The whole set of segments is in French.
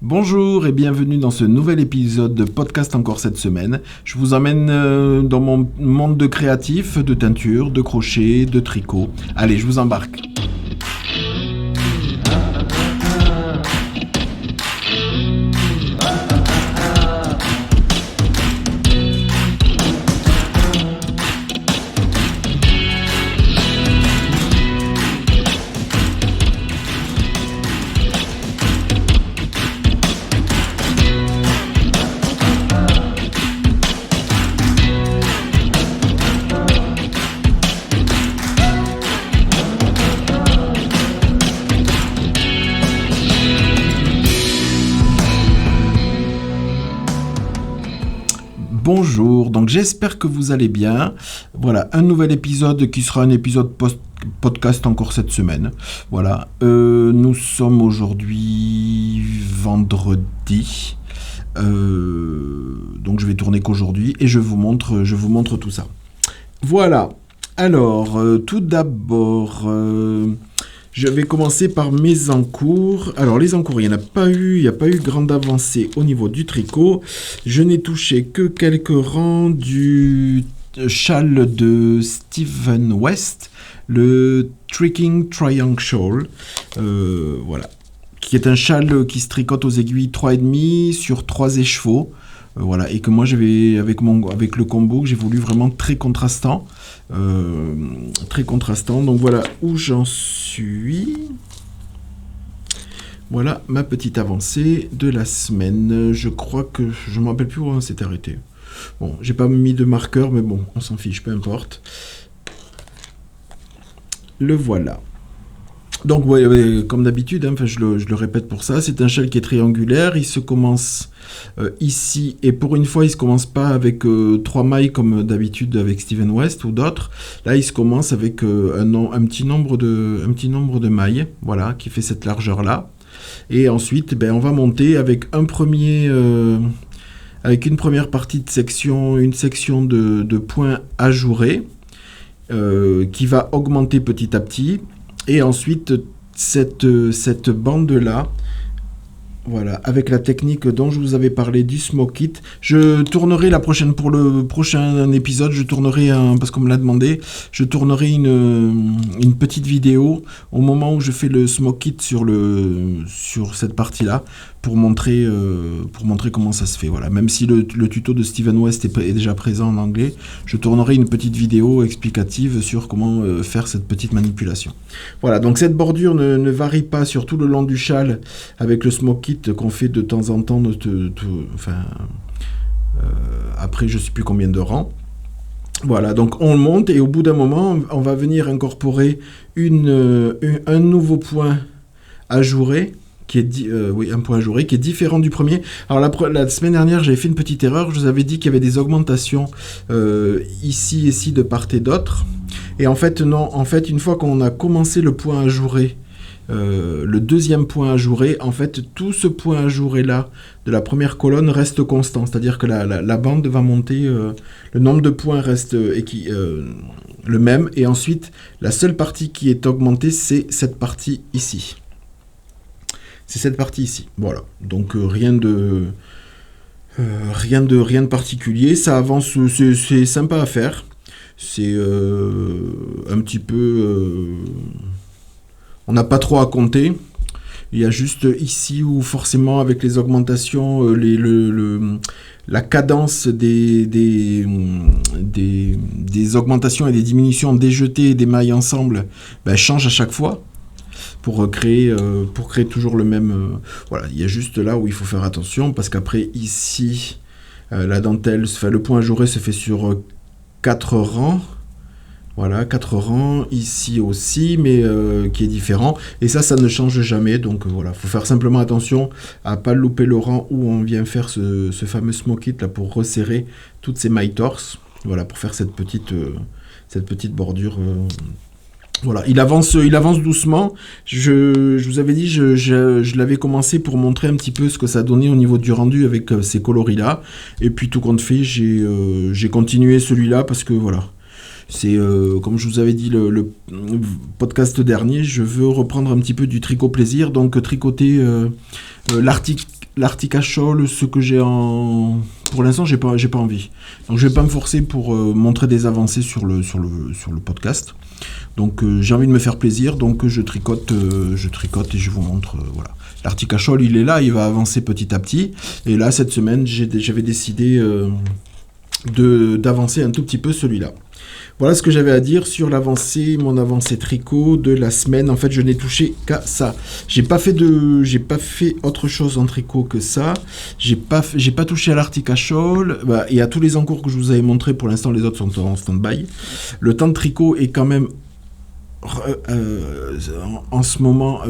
Bonjour et bienvenue dans ce nouvel épisode de podcast encore cette semaine. Je vous emmène dans mon monde de créatif, de teinture, de crochet, de tricot. Allez, je vous embarque. Bonjour, donc j'espère que vous allez bien. Voilà, un nouvel épisode qui sera un épisode podcast encore cette semaine. Voilà, nous sommes aujourd'hui vendredi. Donc je vais tourner qu'aujourd'hui et je vous montre tout ça. Voilà, alors tout d'abord... je vais commencer par mes encours. Alors les encours, il n'y a pas eu grande avancée au niveau du tricot. Je n'ai touché que quelques rangs du châle de Stephen West, le Tricking Triangle Shawl. Voilà. Qui est un châle qui se tricote aux aiguilles 3,5 sur 3 écheveaux. Voilà, et que moi j'avais avec le combo que j'ai voulu vraiment très contrastant. Donc voilà où j'en suis. Voilà ma petite avancée de la semaine. Je crois que je me rappelle plus où on s'est arrêté. Bon, j'ai pas mis de marqueur, mais bon, on s'en fiche, peu importe. Le voilà. Donc, ouais, comme d'habitude, hein, je le répète pour ça, c'est un châle qui est triangulaire. Il se commence ici, et pour une fois, il se commence pas avec 3 mailles comme d'habitude avec Stephen West ou d'autres. Là, il se commence avec un petit nombre de mailles, voilà, qui fait cette largeur-là. Et ensuite, on va monter avec avec une première partie de section, une section de points ajourés, qui va augmenter petit à petit. Et ensuite, cette bande-là, voilà, avec la technique dont je vous avais parlé du smoke it, je tournerai pour le prochain épisode, parce qu'on me l'a demandé, je tournerai une petite vidéo au moment où je fais le smoke it sur cette partie-là, pour montrer comment ça se fait. Voilà. Même si le tuto de Stephen West est déjà présent en anglais, je tournerai une petite vidéo explicative sur comment faire cette petite manipulation. Voilà, donc cette bordure ne varie pas sur tout le long du châle avec le smoke it qu'on fait de temps en temps, après je ne sais plus combien de rangs. Voilà, donc on monte et au bout d'un moment, on va venir incorporer un nouveau point ajouré, un point ajouré qui est différent du premier. Alors la semaine dernière, j'avais fait une petite erreur. Je vous avais dit qu'il y avait des augmentations ici de part et d'autre. Et en fait, non. En fait, une fois qu'on a commencé le point ajouré, le deuxième point ajouré, en fait, tout ce point ajouré-là de la première colonne reste constant. C'est-à-dire que la bande va monter, le nombre de points reste le même. Et ensuite, la seule partie qui est augmentée, c'est cette partie ici. C'est cette partie ici, voilà. Donc rien de particulier. Ça avance, c'est sympa à faire. C'est un petit peu... on n'a pas trop à compter. Il y a juste ici où forcément avec les augmentations, la cadence des augmentations et des diminutions des jetés et des mailles ensemble change à chaque fois. Pour créer toujours le même... voilà, il y a juste là où il faut faire attention, parce qu'après, ici, la dentelle, le point ajouré se fait sur 4 rangs. Voilà, 4 rangs, ici aussi, mais qui est différent. Et ça ne change jamais, donc voilà, il faut faire simplement attention à ne pas louper le rang où on vient faire ce fameux smoke it, là, pour resserrer toutes ces mailles torse. Voilà, pour faire cette petite bordure... Voilà, il avance doucement. Je vous avais dit, je l'avais commencé pour montrer un petit peu ce que ça donnait au niveau du rendu avec ces coloris-là. Et puis tout compte fait, j'ai continué celui-là parce que voilà, c'est comme je vous avais dit le podcast dernier, je veux reprendre un petit peu du tricot plaisir, donc tricoter l'articachol, ce que j'ai en... Pour l'instant, j'ai pas envie. Donc, je vais pas me forcer pour montrer des avancées sur le podcast. Donc, j'ai envie de me faire plaisir. Donc, je tricote et je vous montre. Voilà. L'articachol, il est là, il va avancer petit à petit. Et là, cette semaine, j'avais décidé d'avancer un tout petit peu celui-là. Voilà ce que j'avais à dire sur mon avancée tricot de la semaine. En fait, je n'ai touché qu'à ça. J'ai pas fait autre chose en tricot que ça. J'ai pas touché à l'articachol et à tous les encours que je vous avais montrés. Pour l'instant, les autres sont en stand-by. Le temps de tricot est quand même en ce moment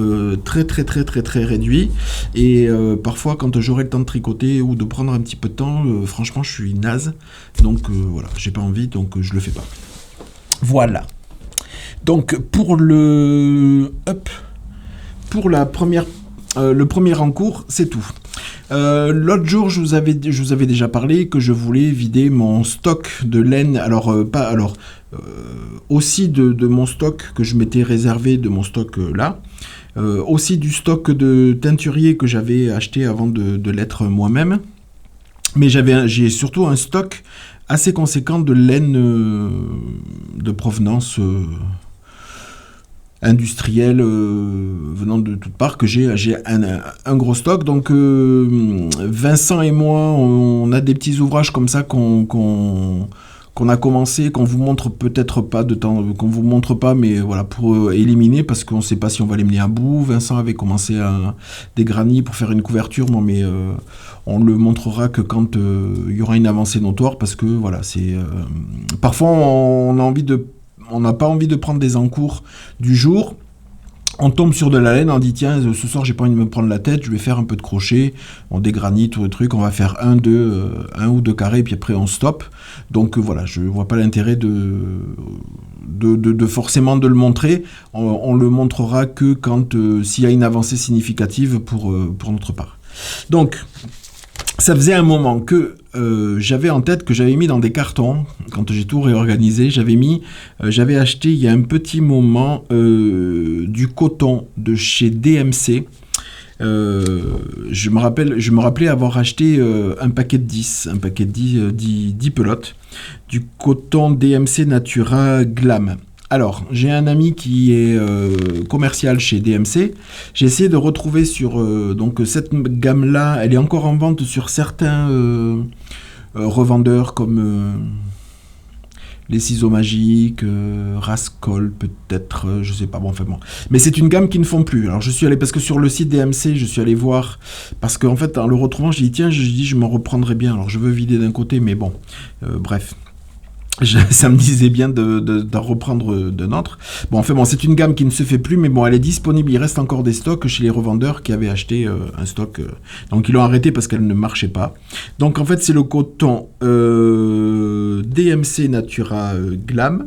très très très très très réduit et parfois quand j'aurai le temps de tricoter ou de prendre un petit peu de temps, franchement je suis naze, donc voilà, j'ai pas envie, donc je le fais pas. Voilà. Donc pour le premier encours, c'est tout. L'autre jour, je vous avais déjà parlé que je voulais vider mon stock de laine. Aussi de mon stock que je m'étais réservé de mon stock là. Aussi du stock de teinturier que j'avais acheté avant de l'être moi-même. Mais j'ai surtout un stock assez conséquent de laine de provenance industrielle venant de toutes parts, que j'ai un gros stock. Donc Vincent et moi, on a des petits ouvrages comme ça qu'on a commencé, qu'on vous montre peut-être pas de temps, qu'on vous montre pas, mais voilà, pour éliminer, parce qu'on sait pas si on va les mener à bout. Vincent avait commencé des granits pour faire une couverture, mais on le montrera que quand il y aura une avancée notoire, parce que voilà, c'est parfois on n'a pas envie de prendre des encours du jour. On tombe sur de la laine, on dit tiens, ce soir j'ai pas envie de me prendre la tête, je vais faire un peu de crochet, des granits ou des trucs, on va faire un ou deux carrés, puis après on stoppe. Donc voilà, je vois pas l'intérêt de forcément de le montrer. On le montrera que quand s'il y a une avancée significative pour notre part. Donc ça faisait un moment que j'avais en tête, que j'avais mis dans des cartons, quand j'ai tout réorganisé, j'avais acheté il y a un petit moment du coton de chez DMC. Je me rappelais avoir acheté un paquet de 10 pelotes, du coton DMC Natura Glam. Alors, j'ai un ami qui est commercial chez DMC. J'ai essayé de retrouver sur... donc, cette gamme-là, elle est encore en vente sur certains revendeurs comme les ciseaux magiques, Rascol peut-être, je sais pas, bon. Mais c'est une gamme qui ne font plus. Alors, je suis allé, parce que sur le site DMC, je suis allé voir, parce qu'en fait, en le retrouvant, je dis, tiens, je m'en reprendrai bien. Alors, je veux vider d'un côté, mais bon, bref. Ça me disait bien d'en reprendre d'un autre. Bon, c'est une gamme qui ne se fait plus, mais bon, elle est disponible. Il reste encore des stocks chez les revendeurs qui avaient acheté un stock. Donc, ils l'ont arrêté parce qu'elle ne marchait pas. Donc, en fait, c'est le coton DMC Natura Glam.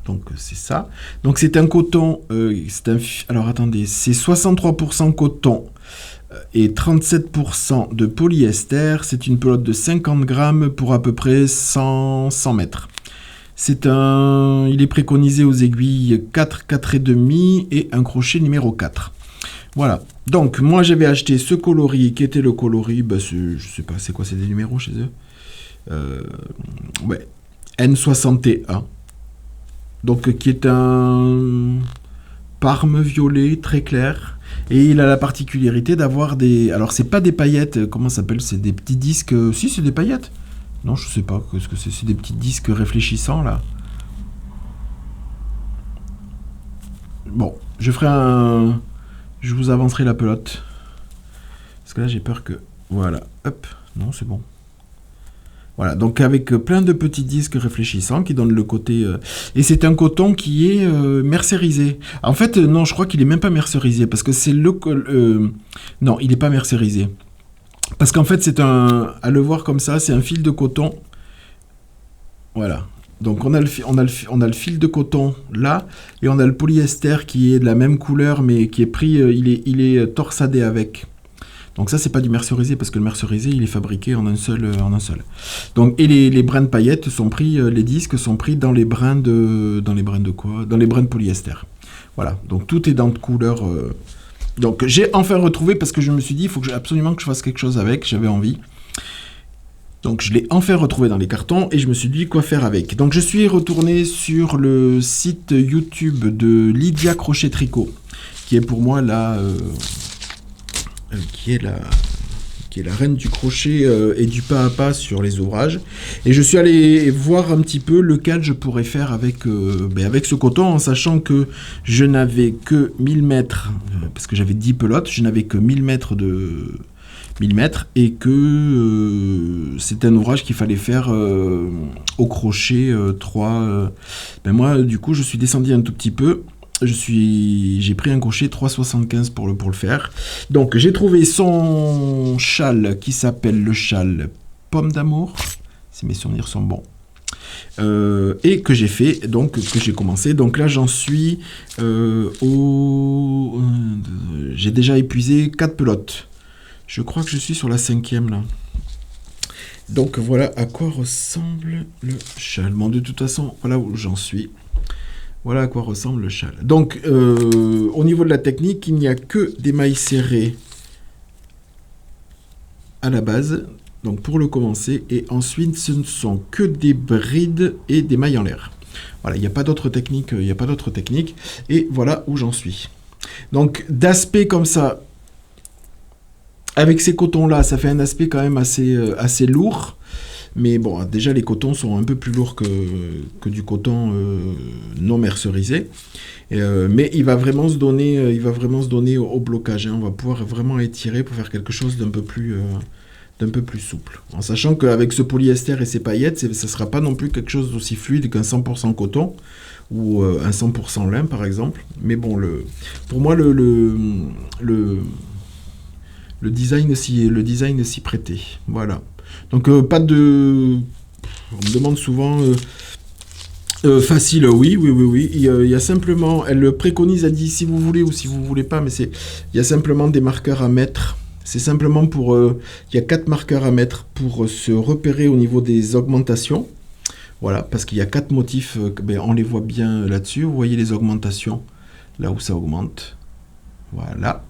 Donc, c'est ça. Donc, c'est un coton... alors, attendez. C'est 63% coton et 37% de polyester. C'est une pelote de 50 grammes pour à peu près 100 mètres. Il est préconisé aux aiguilles 4, 4,5 et un crochet numéro 4. Voilà. Donc, moi, j'avais acheté ce coloris qui était le coloris, je sais pas, c'est quoi, c'est des numéros chez eux N61. Donc, qui est un parme violet très clair. Et il a la particularité d'avoir des... Alors, c'est pas des paillettes, comment ça s'appelle? C'est des petits disques... Si, c'est des paillettes. Non, je sais pas. Qu'est-ce que c'est? C'est des petits disques réfléchissants, là. Bon, je vous avancerai la pelote. Parce que là, j'ai peur que... Voilà. Hop. Non, c'est bon. Voilà, donc avec plein de petits disques réfléchissants qui donnent le côté... Et c'est un coton qui est mercerisé. En fait, non, je crois qu'il est même pas mercerisé, parce que c'est non, il n'est pas mercerisé. Parce qu'en fait, à le voir comme ça, c'est un fil de coton. Voilà. Donc on a le fil de coton là, et on a le polyester qui est de la même couleur, mais qui est pris, il est torsadé avec. Donc ça, c'est pas du mercerisé, parce que le mercerisé, il est fabriqué en un seul. Donc, et les brins de paillettes sont pris, les disques sont pris dans les brins de quoi? Dans les brins de polyester. Voilà. Donc tout est dans de couleur Donc j'ai enfin retrouvé parce que je me suis dit il faut absolument que je fasse quelque chose avec, j'avais envie. Donc je l'ai enfin retrouvé dans les cartons et je me suis dit quoi faire avec. Donc je suis retourné sur le site YouTube de Lydia Crochet Tricot, qui est pour moi qui est la reine du crochet et du pas à pas sur les ouvrages. Et je suis allé voir un petit peu lequel je pourrais faire avec ce coton, en sachant que je n'avais que 1000 mètres, parce que j'avais 10 pelotes, je n'avais que 1000 mètres de... 1000 mètres et que c'est un ouvrage qu'il fallait faire au crochet 3. Moi, du coup, je suis descendu un tout petit peu. J'ai pris un crochet 3,75 pour le faire. Donc, j'ai trouvé son châle qui s'appelle le châle Pomme d'amour, si mes souvenirs sont bons. Et que j'ai fait, donc que j'ai commencé. Donc là, j'en suis j'ai déjà épuisé 4 pelotes. Je crois que je suis sur la 5e là. Donc voilà à quoi ressemble le châle. Bon, de toute façon, voilà où j'en suis. Voilà à quoi ressemble le châle. Donc au niveau de la technique, il n'y a que des mailles serrées à la base. Donc pour le commencer. Et ensuite, ce ne sont que des brides et des mailles en l'air. Voilà, il n'y a pas d'autre technique. Et voilà où j'en suis. Donc d'aspect comme ça. Avec ces cotons-là, ça fait un aspect quand même assez lourd. Mais bon, déjà, les cotons sont un peu plus lourds que du coton non mercerisé. Mais il va vraiment se donner au blocage. Hein. On va pouvoir vraiment étirer pour faire quelque chose d'un peu plus souple. En sachant qu'avec ce polyester et ces paillettes, ça ne sera pas non plus quelque chose d'aussi fluide qu'un 100% coton ou un 100% lin, par exemple. Mais bon, pour moi, le design s'y prêtait. Voilà. Donc, pas de... On me demande souvent... facile, oui. Il y a simplement... Elle le préconise, elle dit si vous voulez ou si vous voulez pas, mais il y a simplement des marqueurs à mettre. C'est simplement pour... il y a 4 marqueurs à mettre pour se repérer au niveau des augmentations. Voilà, parce qu'il y a 4 motifs, on les voit bien là-dessus. Vous voyez les augmentations, là où ça augmente. Voilà.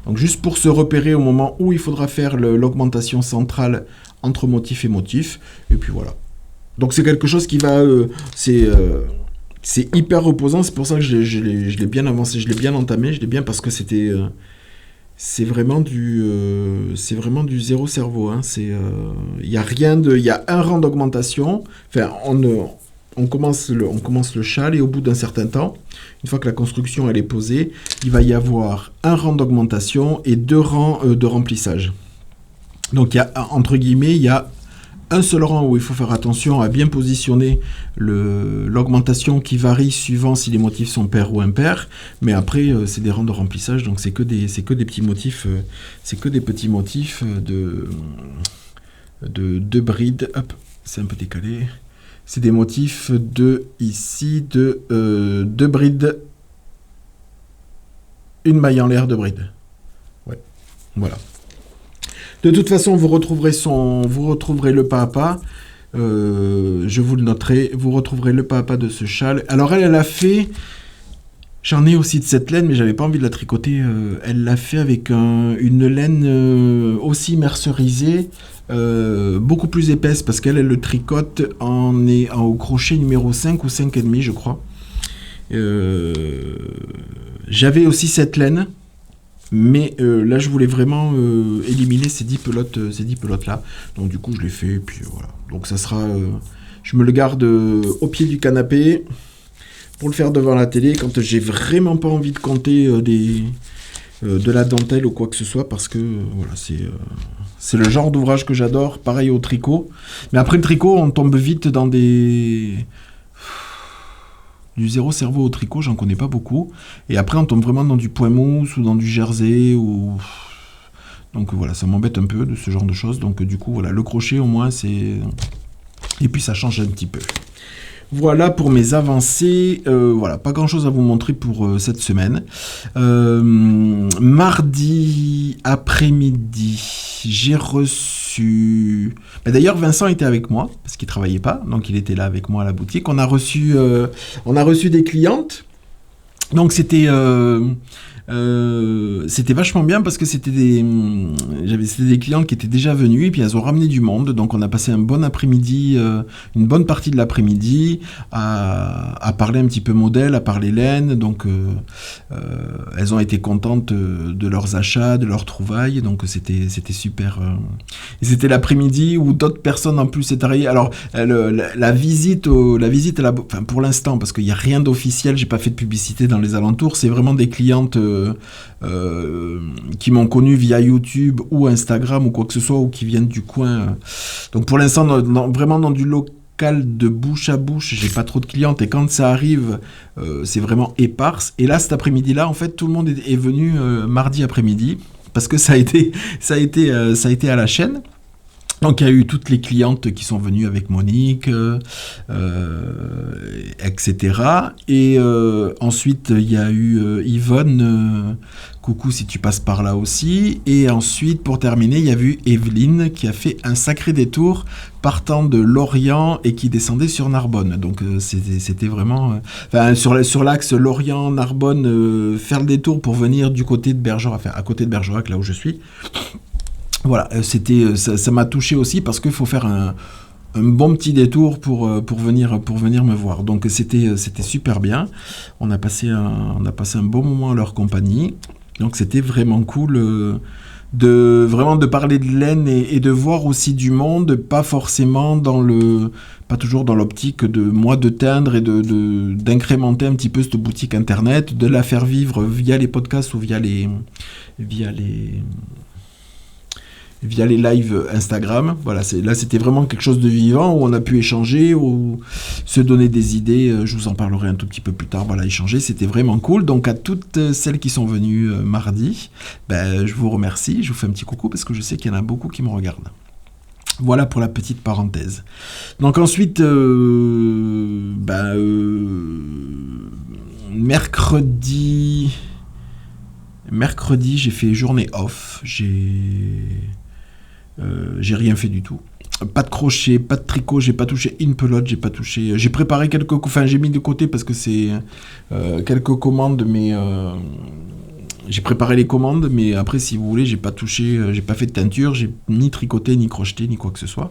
Donc juste pour se repérer au moment où il faudra faire l'augmentation centrale entre motif et motif. Et puis voilà. Donc c'est quelque chose qui va... c'est hyper reposant. C'est pour ça que je l'ai bien avancé, je l'ai bien entamé. Je l'ai bien parce que c'est vraiment du zéro cerveau. Hein. Il y a un rang d'augmentation. Enfin, on commence le châle et au bout d'un certain temps, une fois que la construction elle est posée, il va y avoir un rang d'augmentation et 2 rangs de remplissage. Donc entre guillemets, il y a un seul rang où il faut faire attention à bien positionner l'augmentation qui varie suivant si les motifs sont pairs ou impairs. Mais après, c'est des rangs de remplissage, donc c'est que des petits motifs, de brides. Hop, c'est un peu décalé. C'est des motifs de brides, une maille en l'air de bride. Ouais, voilà. De toute façon, vous retrouverez le pas à pas. Je vous le noterai. Vous retrouverez le pas à pas de ce châle. Alors elle a fait. J'en ai aussi de cette laine, mais j'avais pas envie de la tricoter. Elle l'a fait avec une laine aussi mercerisée, beaucoup plus épaisse, parce qu'elle le tricote au crochet numéro 5 ou 5,5, je crois. J'avais aussi cette laine, mais là, je voulais vraiment éliminer ces 10 pelotes-là. Donc du coup, je l'ai fait, et puis voilà. Donc ça sera... je me le garde au pied du canapé pour le faire devant la télé quand j'ai vraiment pas envie de compter de la dentelle ou quoi que ce soit, parce que voilà, c'est le genre d'ouvrage que j'adore. Pareil au tricot. Mais après le tricot, on tombe vite dans du zéro cerveau au tricot, j'en connais pas beaucoup. Et après, on tombe vraiment dans du point mousse ou dans du jersey. Donc voilà, ça m'embête un peu de ce genre de choses. Donc du coup, voilà, le crochet au moins, c'est... Et puis ça change un petit peu. Voilà pour mes avancées. Voilà, pas grand chose à vous montrer pour cette semaine. Mardi après-midi, j'ai reçu... D'ailleurs, Vincent était avec moi, parce qu'il ne travaillait pas, donc il était là avec moi à la boutique. On a reçu des clientes. Donc c'était C'était vachement bien parce que c'était des clientes qui étaient déjà venues et puis elles ont ramené du monde. Donc on a passé un bon après-midi, une bonne partie de l'après-midi à parler un petit peu modèle, à parler laine. Donc elles ont été contentes de leurs achats, de leurs trouvailles. Donc c'était super. Et c'était l'après-midi où d'autres personnes en plus étaient arrivées. Alors la visite à la, enfin, pour l'instant, parce qu'il n'y a rien d'officiel, j'ai pas fait de publicité dans les alentours, c'est vraiment des clientes qui m'ont connu via YouTube ou Instagram ou quoi que ce soit, ou qui viennent du coin. Donc pour l'instant, vraiment dans du local de bouche à bouche, j'ai pas trop de clientes, et quand ça arrive, c'est vraiment éparse. Et là, cet après-midi-là, en fait, tout le monde est venu mardi après-midi, parce que ça a été à la chaîne. Donc il y a eu toutes les clientes qui sont venues avec Monique, etc. Et ensuite il y a eu Yvonne, coucou si tu passes par là aussi. Et ensuite pour terminer il y a eu Evelyne qui a fait un sacré détour partant de Lorient et qui descendait sur Narbonne. Donc c'était vraiment... sur l'axe Lorient-Narbonne, faire le détour pour venir du côté de Bergerac, enfin à côté de Bergerac, là où je suis. Voilà, ça m'a touché aussi parce qu'il faut faire un bon petit détour pour venir me voir. Donc c'était super bien. On a passé un bon moment à leur compagnie. Donc c'était vraiment cool de parler de laine et de voir aussi du monde, pas toujours dans l'optique de moi de teindre et d'incrémenter un petit peu cette boutique internet, de la faire vivre via les podcasts ou via les lives Instagram. Voilà, là c'était vraiment quelque chose de vivant où on a pu échanger, ou se donner des idées. Je vous en parlerai un tout petit peu plus tard. Voilà, échanger, c'était vraiment cool. Donc à toutes celles qui sont venues mardi, je vous remercie. Je vous fais un petit coucou parce que je sais qu'il y en a beaucoup qui me regardent. Voilà pour la petite parenthèse. Donc ensuite, mercredi, j'ai fait journée off. J'ai rien fait du tout. Pas de crochet, pas de tricot, j'ai pas touché une pelote, j'ai préparé j'ai mis de côté parce que c'est quelques commandes, mais j'ai préparé les commandes, mais après, si vous voulez, j'ai pas fait de teinture, j'ai ni tricoté, ni crocheté, ni quoi que ce soit,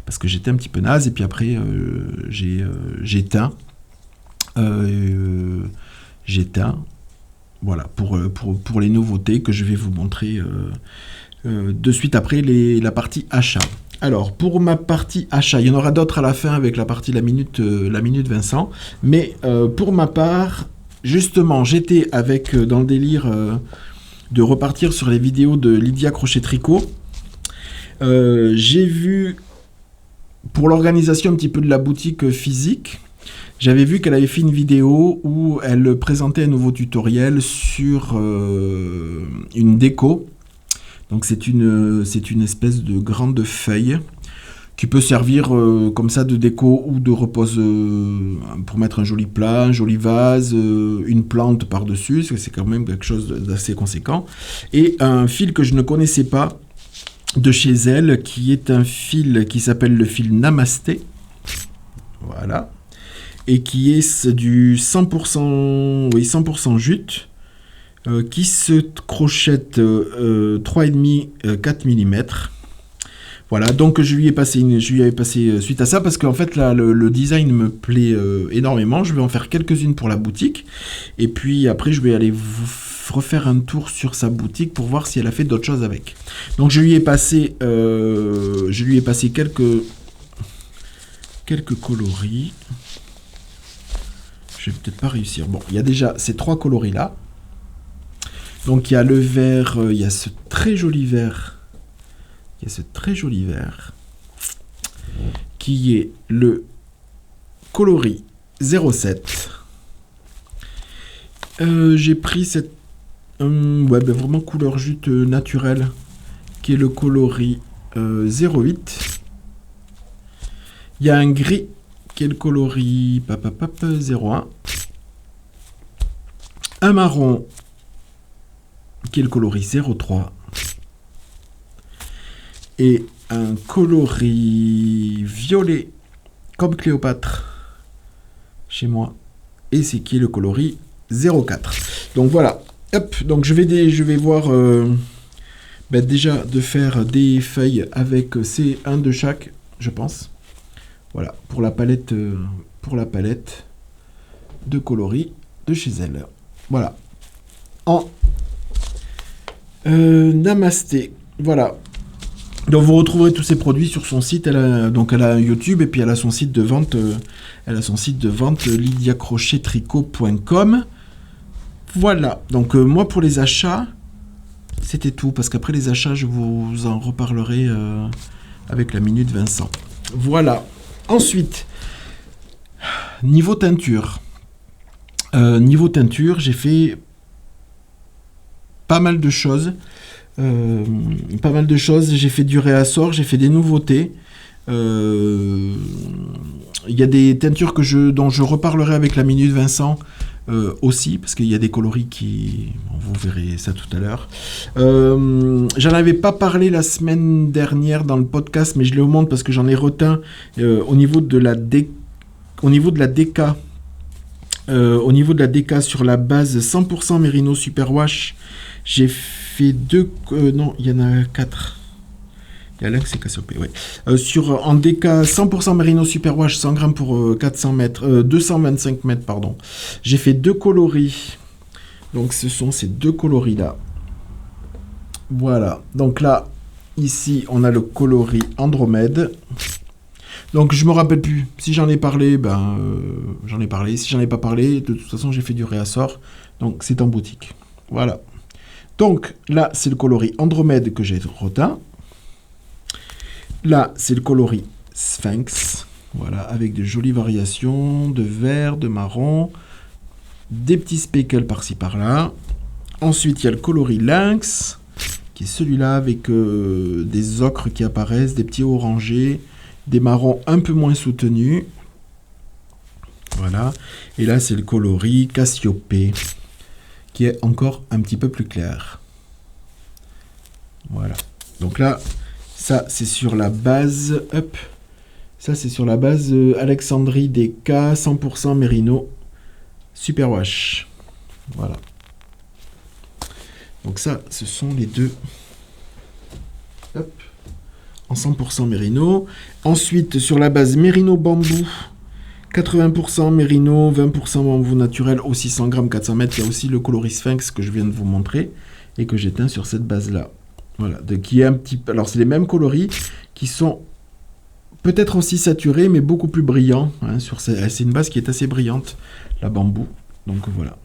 parce que j'étais un petit peu naze, et puis après, j'ai teint. Voilà, pour les nouveautés que je vais vous montrer de suite après la partie achat. Alors, pour ma partie achat, il y en aura d'autres à la fin avec la partie la minute Vincent. Mais pour ma part, justement, j'étais dans le délire de repartir sur les vidéos de Lydia Crochet Tricot. J'ai vu, pour l'organisation un petit peu de la boutique physique, j'avais vu qu'elle avait fait une vidéo où elle présentait un nouveau tutoriel sur une déco. Donc c'est une espèce de grande feuille qui peut servir comme ça de déco ou de repose pour mettre un joli plat, un joli vase, une plante par-dessus, parce que c'est quand même quelque chose d'assez conséquent. Et un fil que je ne connaissais pas de chez elle, qui est un fil qui s'appelle le fil Namasté. Voilà. Et qui est du 100% jute. Qui se crochette 3,5 4 mm. Voilà, donc je lui ai passé suite à ça, parce qu'en fait là, le design me plaît énormément. Je vais en faire quelques-unes pour la boutique, et puis après je vais aller vous refaire un tour sur sa boutique pour voir si elle a fait d'autres choses avec. Donc je lui ai passé quelques coloris. Je vais peut-être pas réussir. Bon, il y a déjà ces 3 coloris là. Donc il y a le vert, il y a ce très joli vert, qui est le coloris 07. J'ai pris cette vraiment couleur jute naturelle, qui est le coloris 08. Il y a un gris qui est le coloris 01. Un marron qui est le coloris 03, et un coloris violet comme Cléopâtre chez moi, et c'est qui est le coloris 04. Donc voilà, Hop, donc je vais voir déjà de faire des feuilles avec un de chaque, je pense. Voilà, pour la palette de coloris de chez elle. Voilà. En Namasté. Voilà. Donc vous retrouverez tous ces produits sur son site. Elle a un YouTube et puis elle a son site de vente. lydiacrochettricot.com. Voilà. Donc moi pour les achats, c'était tout. Parce qu'après les achats, je vous en reparlerai avec la Minute Vincent. Voilà. Ensuite, niveau teinture. J'ai fait pas mal de choses. J'ai fait du réassort, j'ai fait des nouveautés. Il y a des teintures dont je reparlerai avec la Minute Vincent aussi, parce qu'il y a des coloris vous verrez ça tout à l'heure. J'en avais pas parlé la semaine dernière dans le podcast, mais je les remonte parce que j'en ai retint au niveau de la DK. Au niveau de la DK sur la base 100% Merino Superwash, j'ai fait non, il y en a 4. Il y a l'un qui s'est cassé au P, ouais. En DK 100% Merino Superwash, 100 grammes pour 400 mètres, 225 mètres, pardon. J'ai fait 2 coloris. Donc ce sont ces 2 coloris-là. Voilà. Donc là, ici, on a le coloris Andromède. Donc je me rappelle plus. Si j'en ai parlé, j'en ai parlé. Si j'en ai pas parlé, de toute façon j'ai fait du réassort. Donc c'est en boutique. Voilà. Donc là c'est le coloris Andromède que j'ai retint. Là c'est le coloris Sphinx. Voilà, avec de jolies variations de vert, de marron, des petits speckles par-ci par-là. Ensuite il y a le coloris Lynx, qui est celui-là avec des ocres qui apparaissent, des petits orangés, des marrons un peu moins soutenus. Voilà. Et là, c'est le coloris Cassiopée, qui est encore un petit peu plus clair. Voilà. Donc là, ça, c'est sur la base... Hop. Ça, c'est sur la base Alexandrie DK 100% Merino Superwash. Voilà. Donc ça, ce sont les 2. Hop. En 100% Merino. Ensuite, sur la base Merino Bambou, 80% Merino, 20% bambou naturel, aussi 100 grammes, 400 mètres. Il y a aussi le coloris Sphinx que je viens de vous montrer et que j'ai teint sur cette base-là. Voilà, qui est un petit peu... Alors, c'est les mêmes coloris qui sont peut-être aussi saturés, mais beaucoup plus brillants. Hein, c'est une base qui est assez brillante, la bambou. Donc, voilà.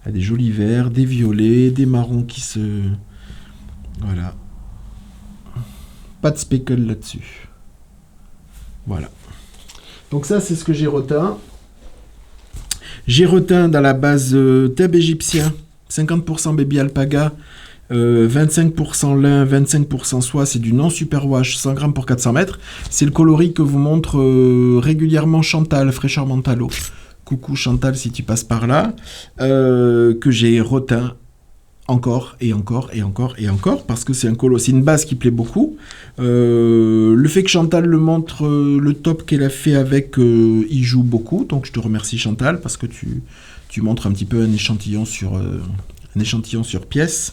Il y a des jolis verts, des violets, des marrons qui se... Voilà. Pas de speckle là-dessus. Voilà. Donc ça, c'est ce que j'ai retint. J'ai retint dans la base theb égyptien, 50% baby alpaga, 25% lin, 25% soie, c'est du non-superwash, 100 grammes pour 400 mètres. C'est le coloris que vous montre régulièrement Chantal, Fraîcheur Mentalo. Coucou Chantal si tu passes par là, que j'ai reteint encore et encore et encore et encore, parce que c'est une base qui plaît beaucoup. Le fait que Chantal le montre, le top qu'elle a fait avec, il joue beaucoup, donc je te remercie Chantal, parce que tu montres un petit peu un échantillon sur pièce.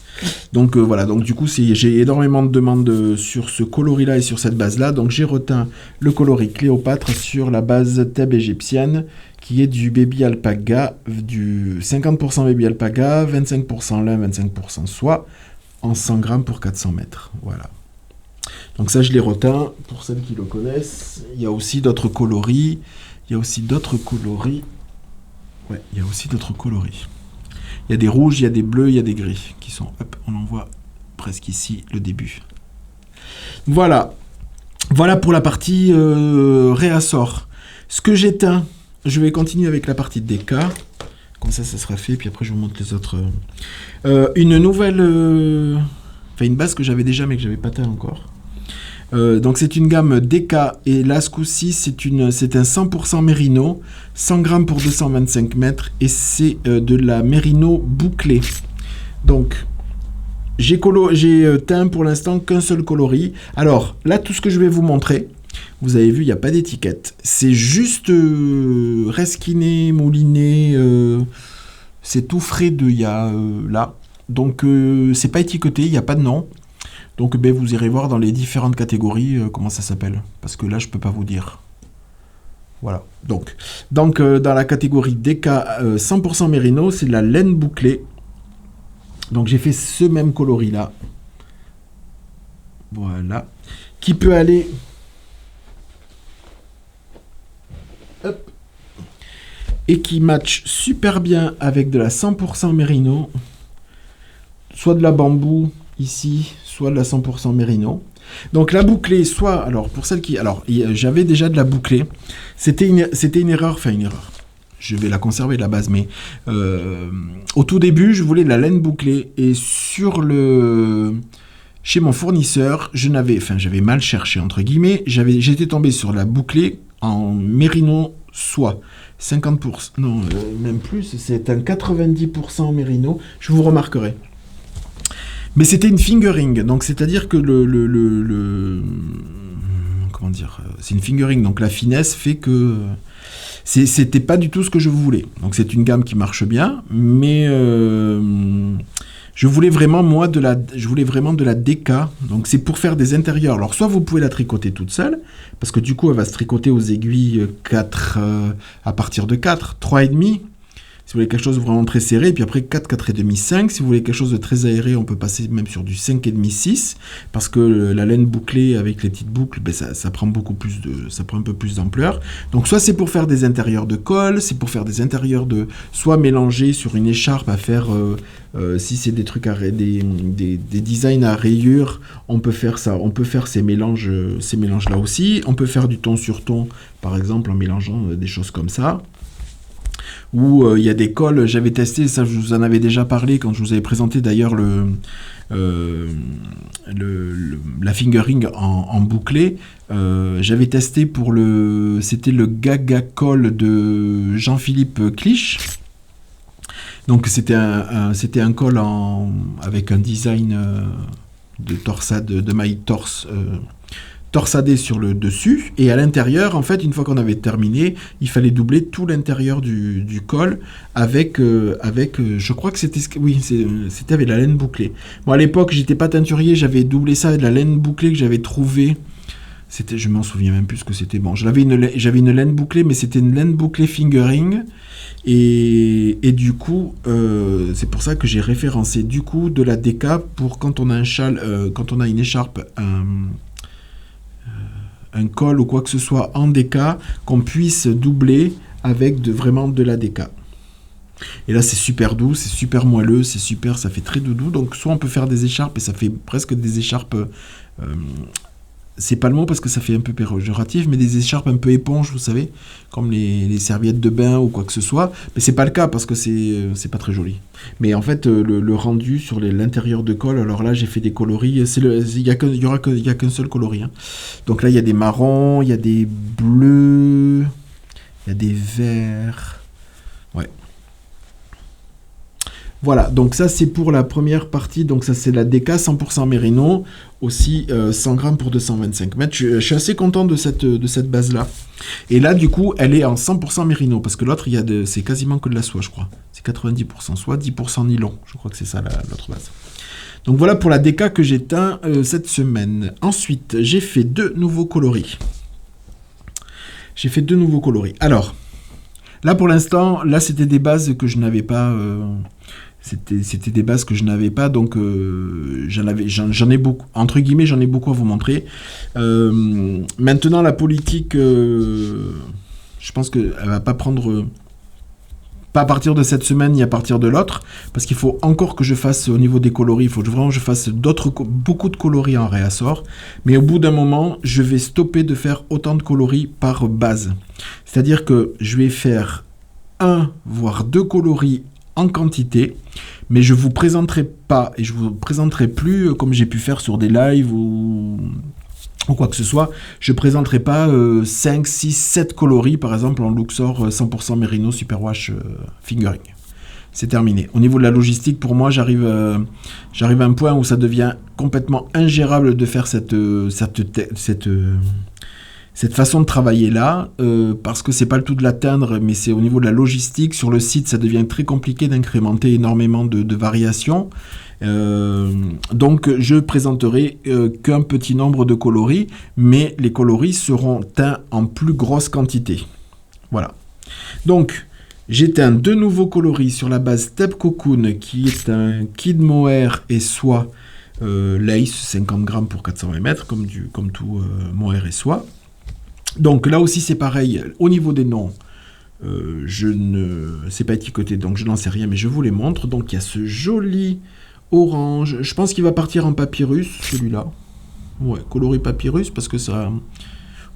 Donc voilà, donc du coup j'ai énormément de demandes sur ce coloris là et sur cette base là, donc j'ai retint le coloris Cléopâtre sur la base theb égyptienne, qui est du baby alpaga, du 50% baby alpaga, 25% lin, 25% soie, en 100 grammes pour 400 mètres. Voilà. Donc ça, je l'ai retint, pour celles qui le connaissent. Il y a aussi d'autres coloris. Ouais, il y a aussi d'autres coloris. Il y a des rouges, il y a des bleus, il y a des gris, qui sont... Hop, on en voit presque ici le début. Voilà. Voilà pour la partie réassort. Ce que j'ai teint... Je vais continuer avec la partie de DK. Comme ça sera fait. Puis après, je vous montre les autres. Une nouvelle... une base que j'avais déjà, mais que je n'avais pas teint encore. Donc, c'est une gamme DK. Et là, ce coup-ci, c'est un 100% Merino. 100 grammes pour 225 mètres. Et c'est de la Merino bouclée. Donc, j'ai teint pour l'instant qu'un seul coloris. Alors, là, tout ce que je vais vous montrer... Vous avez vu, il n'y a pas d'étiquette. C'est juste reskiné, mouliné. C'est tout frais de il y a là. Donc, c'est pas étiqueté, il n'y a pas de nom. Donc, ben, vous irez voir dans les différentes catégories comment ça s'appelle. Parce que là, je peux pas vous dire. Voilà. Donc dans la catégorie DK 100% mérino, c'est de la laine bouclée. Donc, j'ai fait ce même coloris là. Voilà. Qui peut aller... Hop. Et qui match super bien avec de la 100% mérino. Soit de la bambou ici, soit de la 100% mérino. Donc la bouclée, soit... Alors pour celle qui... Alors j'avais déjà de la bouclée. C'était une erreur, enfin une erreur. Je vais la conserver la base, mais au tout début, je voulais de la laine bouclée. Et chez mon fournisseur, j'avais mal cherché, entre guillemets. J'étais tombé sur la bouclée en mérino soie. 50%, non, même plus, c'est un 90% mérino. Je vous remarquerai. Mais c'était une fingering, donc c'est-à-dire que comment dire, c'est une fingering, donc la finesse fait que c'était pas du tout ce que je voulais. Donc c'est une gamme qui marche bien, mais je voulais vraiment de la DK. Donc c'est pour faire des intérieurs. Alors soit vous pouvez la tricoter toute seule, parce que du coup elle va se tricoter aux aiguilles 4 à partir de 4, 3,5. Si vous voulez quelque chose de vraiment très serré, et puis après 4, 4,5, 5. Si vous voulez quelque chose de très aéré, on peut passer même sur du 5,5, 6. Parce que la laine bouclée avec les petites boucles, ben ça prend ça prend un peu plus d'ampleur. Donc soit c'est pour faire des intérieurs de col, c'est pour faire des intérieurs de... Soit mélanger sur une écharpe à faire... si c'est des trucs des designs à rayures, on peut faire ça. On peut faire ces mélanges-là aussi. On peut faire du ton sur ton, par exemple, en mélangeant des choses comme ça. Où il y a des cols, j'avais testé, ça je vous en avais déjà parlé quand je vous avais présenté d'ailleurs la fingering en bouclé. J'avais testé c'était le Gaga Col de Jean-Philippe Clich. Donc c'était un col avec un design de torsade, de maille torse torsadé sur le dessus, et à l'intérieur, en fait, une fois qu'on avait terminé, il fallait doubler tout l'intérieur du col avec je crois que c'était avec la laine bouclée. Bon, à l'époque, j'étais pas teinturier, j'avais doublé ça avec de la laine bouclée que j'avais trouvée. Je m'en souviens même plus ce que c'était. Bon, j'avais une laine bouclée, mais c'était une laine bouclée fingering. Et du coup, c'est pour ça que j'ai référencé du coup de la DK pour quand on a un châle, quand on a une écharpe, un col ou quoi que ce soit en DK, qu'on puisse doubler avec vraiment de la DK. Et là, c'est super doux, c'est super moelleux, c'est super, ça fait très doudou. Donc, soit on peut faire des écharpes, et ça fait presque des écharpes... c'est pas le mot parce que ça fait un peu péjoratif, mais des écharpes un peu éponges, vous savez, comme les serviettes de bain ou quoi que ce soit. Mais c'est pas le cas parce que c'est pas très joli. Mais en fait, le rendu sur l'intérieur de col, alors là, j'ai fait des coloris. Il y a qu'un seul coloris. Hein. Donc là, il y a des marrons, il y a des bleus, il y a des verts. Ouais. Voilà, donc ça c'est pour la première partie, donc ça c'est la DK 100% Mérino, aussi 100 grammes pour 225 mètres. Je suis assez content de cette base-là. Et là, du coup, elle est en 100% Mérino, parce que l'autre, c'est quasiment que de la soie, je crois. C'est 90% soie, 10% nylon. Je crois que c'est ça l'autre base. Donc voilà pour la DK que j'ai teint cette semaine. Ensuite, j'ai fait deux nouveaux coloris. Alors, là pour l'instant, c'était des bases que je n'avais pas... C'était des bases que je n'avais pas, donc j'en ai beaucoup, entre guillemets, j'en ai beaucoup à vous montrer. Maintenant, la politique, je pense qu'elle va pas prendre, pas à partir de cette semaine ni à partir de l'autre, parce qu'il faut encore que je fasse au niveau des coloris, il faut vraiment que je fasse beaucoup de coloris en réassort, mais au bout d'un moment, je vais stopper de faire autant de coloris par base. C'est-à-dire que je vais faire 1 voire 2 coloris en quantité, mais je vous présenterai pas et je vous présenterai plus comme j'ai pu faire sur des lives ou quoi que ce soit. Je présenterai pas 5, 6, 7 coloris par exemple en Luxor 100% Mérino Superwash Fingering. C'est terminé. Au niveau de la logistique, pour moi, j'arrive à un point où ça devient complètement ingérable de faire cette cette façon de travailler là, parce que c'est pas le tout de l'atteindre, mais c'est au niveau de la logistique. Sur le site, ça devient très compliqué d'incrémenter énormément de variations. Donc je présenterai qu'un petit nombre de coloris, mais les coloris seront teints en plus grosse quantité. Voilà. Donc j'ai teint 2 nouveaux coloris sur la base Teb Cocoon, qui est un Kid Mohair et soie lace, 50 grammes pour 420 mètres, comme tout mohair et soie. Donc là aussi c'est pareil, au niveau des noms, c'est pas étiqueté, donc je n'en sais rien, mais je vous les montre. Donc il y a ce joli orange, je pense qu'il va partir en papyrus, celui-là. Ouais, coloris papyrus, parce que ça...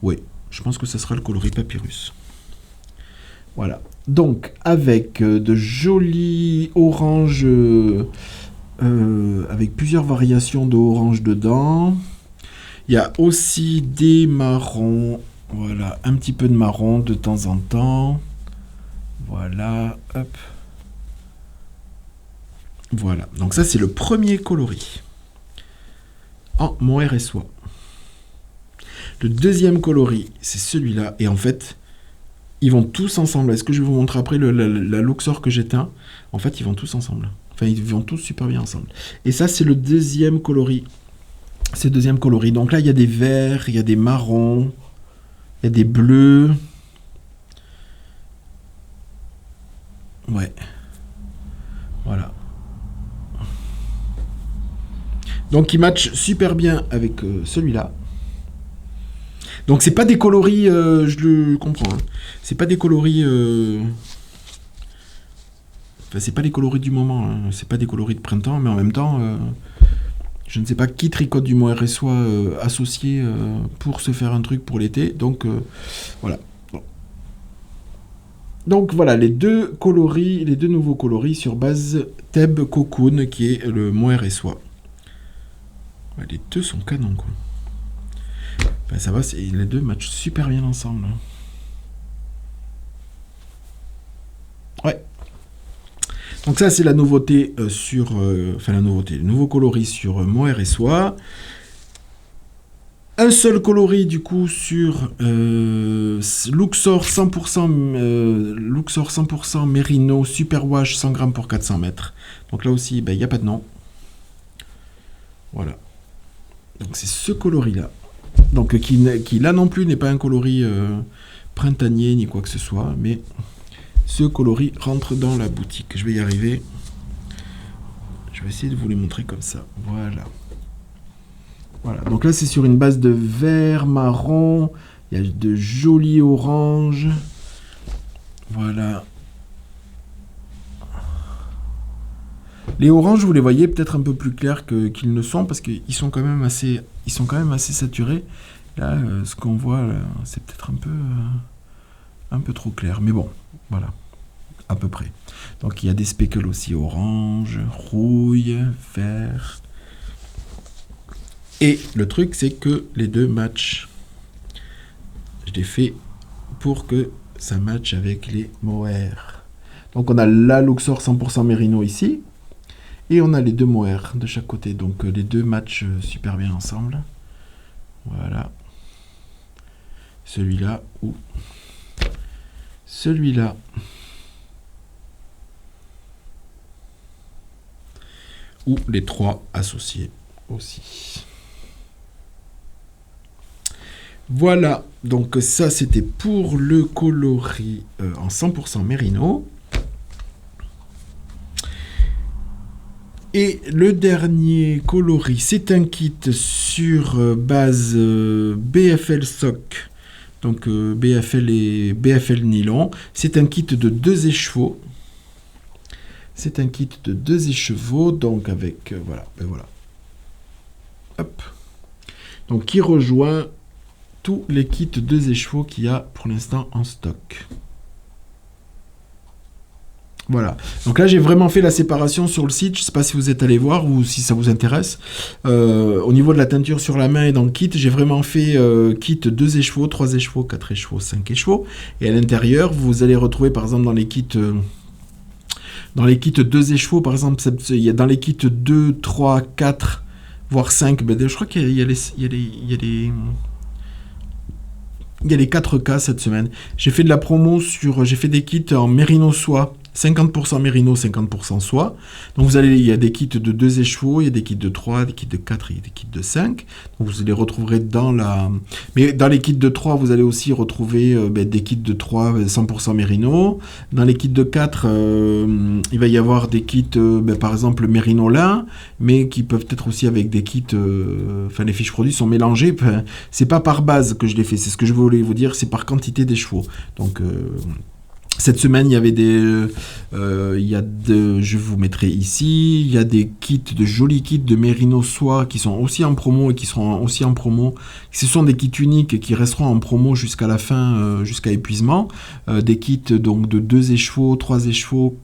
Ouais, je pense que ça sera le coloris papyrus. Voilà. Donc, avec de jolis oranges, avec plusieurs variations de orange dedans. Il y a aussi des marrons. Voilà, un petit peu de marron de temps en temps. Voilà, hop. Voilà, donc ça c'est le premier coloris en mohair et soie. Le deuxième coloris, c'est celui-là. Et en fait, ils vont tous ensemble. Est-ce que je vais vous montrer après la Luxor que j'ai teint? En fait, ils vont tous ensemble. Enfin, ils vont tous super bien ensemble. Et ça, c'est le deuxième coloris. C'est le deuxième coloris. Donc là, il y a des verts, il y a des marrons, il y a des bleus. Ouais. Voilà. Donc il match super bien avec celui-là. Donc c'est pas des coloris, je le comprends. Hein. C'est pas des coloris. Enfin, c'est pas les coloris du moment. Hein. C'est pas des coloris de printemps, mais en même temps, je ne sais pas qui tricote du mohair et soie associé pour se faire un truc pour l'été. Donc voilà. Bon. Donc voilà les deux nouveaux coloris sur base Teb Cocoon qui est le mohair et soie. Ouais, les deux sont canons quoi. Enfin, ça va, les deux matchent super bien ensemble. Ouais. Donc ça c'est la nouveauté le nouveau coloris sur mohair et soie. Un seul coloris du coup sur Luxor 100% Merino Superwash 100 grammes pour 400 mètres. Donc là aussi, il n'y a pas de nom. Voilà. Donc c'est ce coloris-là. Donc qui là non plus n'est pas un coloris printanier ni quoi que ce soit, mais ce coloris rentre dans la boutique. Je vais y arriver. Je vais essayer de vous les montrer comme ça. Voilà. Voilà. Donc là c'est sur une base de vert, marron. Il y a de jolis oranges. Voilà. Les oranges, vous les voyez peut-être un peu plus clairs qu'ils ne sont parce qu'ils sont quand même assez saturés. Là, ce qu'on voit, c'est peut-être un peu trop clair. Mais bon, voilà, à peu près. Donc il y a des speckles aussi orange, rouille, vert. Et le truc, c'est que les deux matchent. Je l'ai fait pour que ça matche avec les mohair. Donc on a la Luxor 100% Merino ici. Et on a les deux mohair de chaque côté. Donc les deux matchent super bien ensemble. Voilà. Celui-là ou celui-là. Ou les trois associés aussi. Voilà. Donc ça c'était pour le coloris en 100% Merino. Et le dernier coloris, c'est un kit sur base BFL Sock, donc BFL et BFL Nylon. C'est un kit de 2 écheveaux. C'est un kit de 2 écheveaux, donc avec, voilà, ben voilà. Hop. Donc qui rejoint tous les kits 2 écheveaux qu'il y a pour l'instant en stock. Voilà, donc là j'ai vraiment fait la séparation sur le site, je ne sais pas si vous êtes allé voir ou si ça vous intéresse. Au niveau de la teinture sur la main et dans le kit, j'ai vraiment fait kit 2 écheveaux, 3 écheveaux, 4 écheveaux, 5 écheveaux. Et à l'intérieur, vous allez retrouver par exemple dans les kits 2 écheveaux, par exemple, il y a dans les kits 2, 3, 4, voire 5, ben, je crois qu'il y a les Il y a les 4K cette semaine. J'ai fait de la promo j'ai fait des kits en mérino soie. 50% mérino, 50% soie. Donc il y a des kits de 2 écheveaux, il y a des kits de 3, des kits de 4 et des kits de 5. Donc vous les retrouverez Mais dans les kits de 3, vous allez aussi retrouver des kits de 3 100% mérino. Dans les kits de 4, il va y avoir des kits, par exemple mérino lin, mais qui peuvent être aussi avec des kits... les fiches produits sont mélangées. C'est pas par base que je les fais, c'est ce que je voulais vous dire, c'est par quantité d'écheveaux. Donc... cette semaine, il y avait je vous mettrai ici, il y a des jolis kits de mérino soie qui sont aussi en promo et qui seront aussi en promo. Ce sont des kits uniques qui resteront en promo jusqu'à la fin, jusqu'à épuisement. Des kits donc de 2 écheveaux, 3 écheveaux,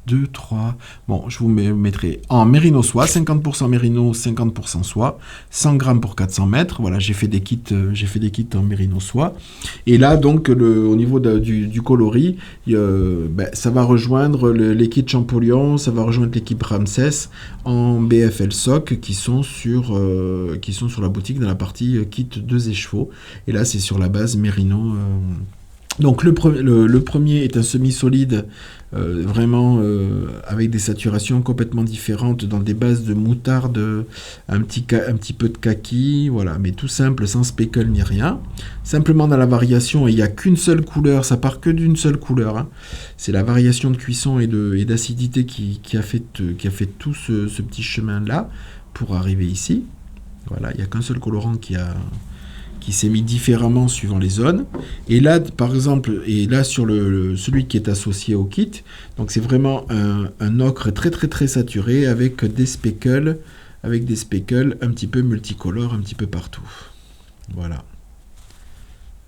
2, 3... Bon, je vous mettrai en mérino soie, 50% mérino, 50% soie, 100 grammes pour 400 mètres. Voilà, j'ai fait des kits en mérino soie. Et là, donc, au niveau du coloris, ça va rejoindre les kits Champollion, ça va rejoindre l'équipe Ramsès en BFL SOC qui sont sur la boutique dans la partie kit 2 écheveaux. Et là, c'est sur la base mérino... Donc le premier est un semi-solide, vraiment avec des saturations complètement différentes, dans des bases de moutarde, un petit peu de kaki, voilà, mais tout simple, sans speckle ni rien. Simplement dans la variation, il n'y a qu'une seule couleur, ça part que d'une seule couleur. Hein. C'est la variation de cuisson et d'acidité qui a fait tout ce petit chemin-là pour arriver ici. Voilà, il n'y a qu'un seul colorant qui s'est mis différemment suivant les zones. Et là, par exemple, sur celui qui est associé au kit, donc c'est vraiment un ocre très très très saturé avec des speckles un petit peu multicolores un petit peu partout. Voilà.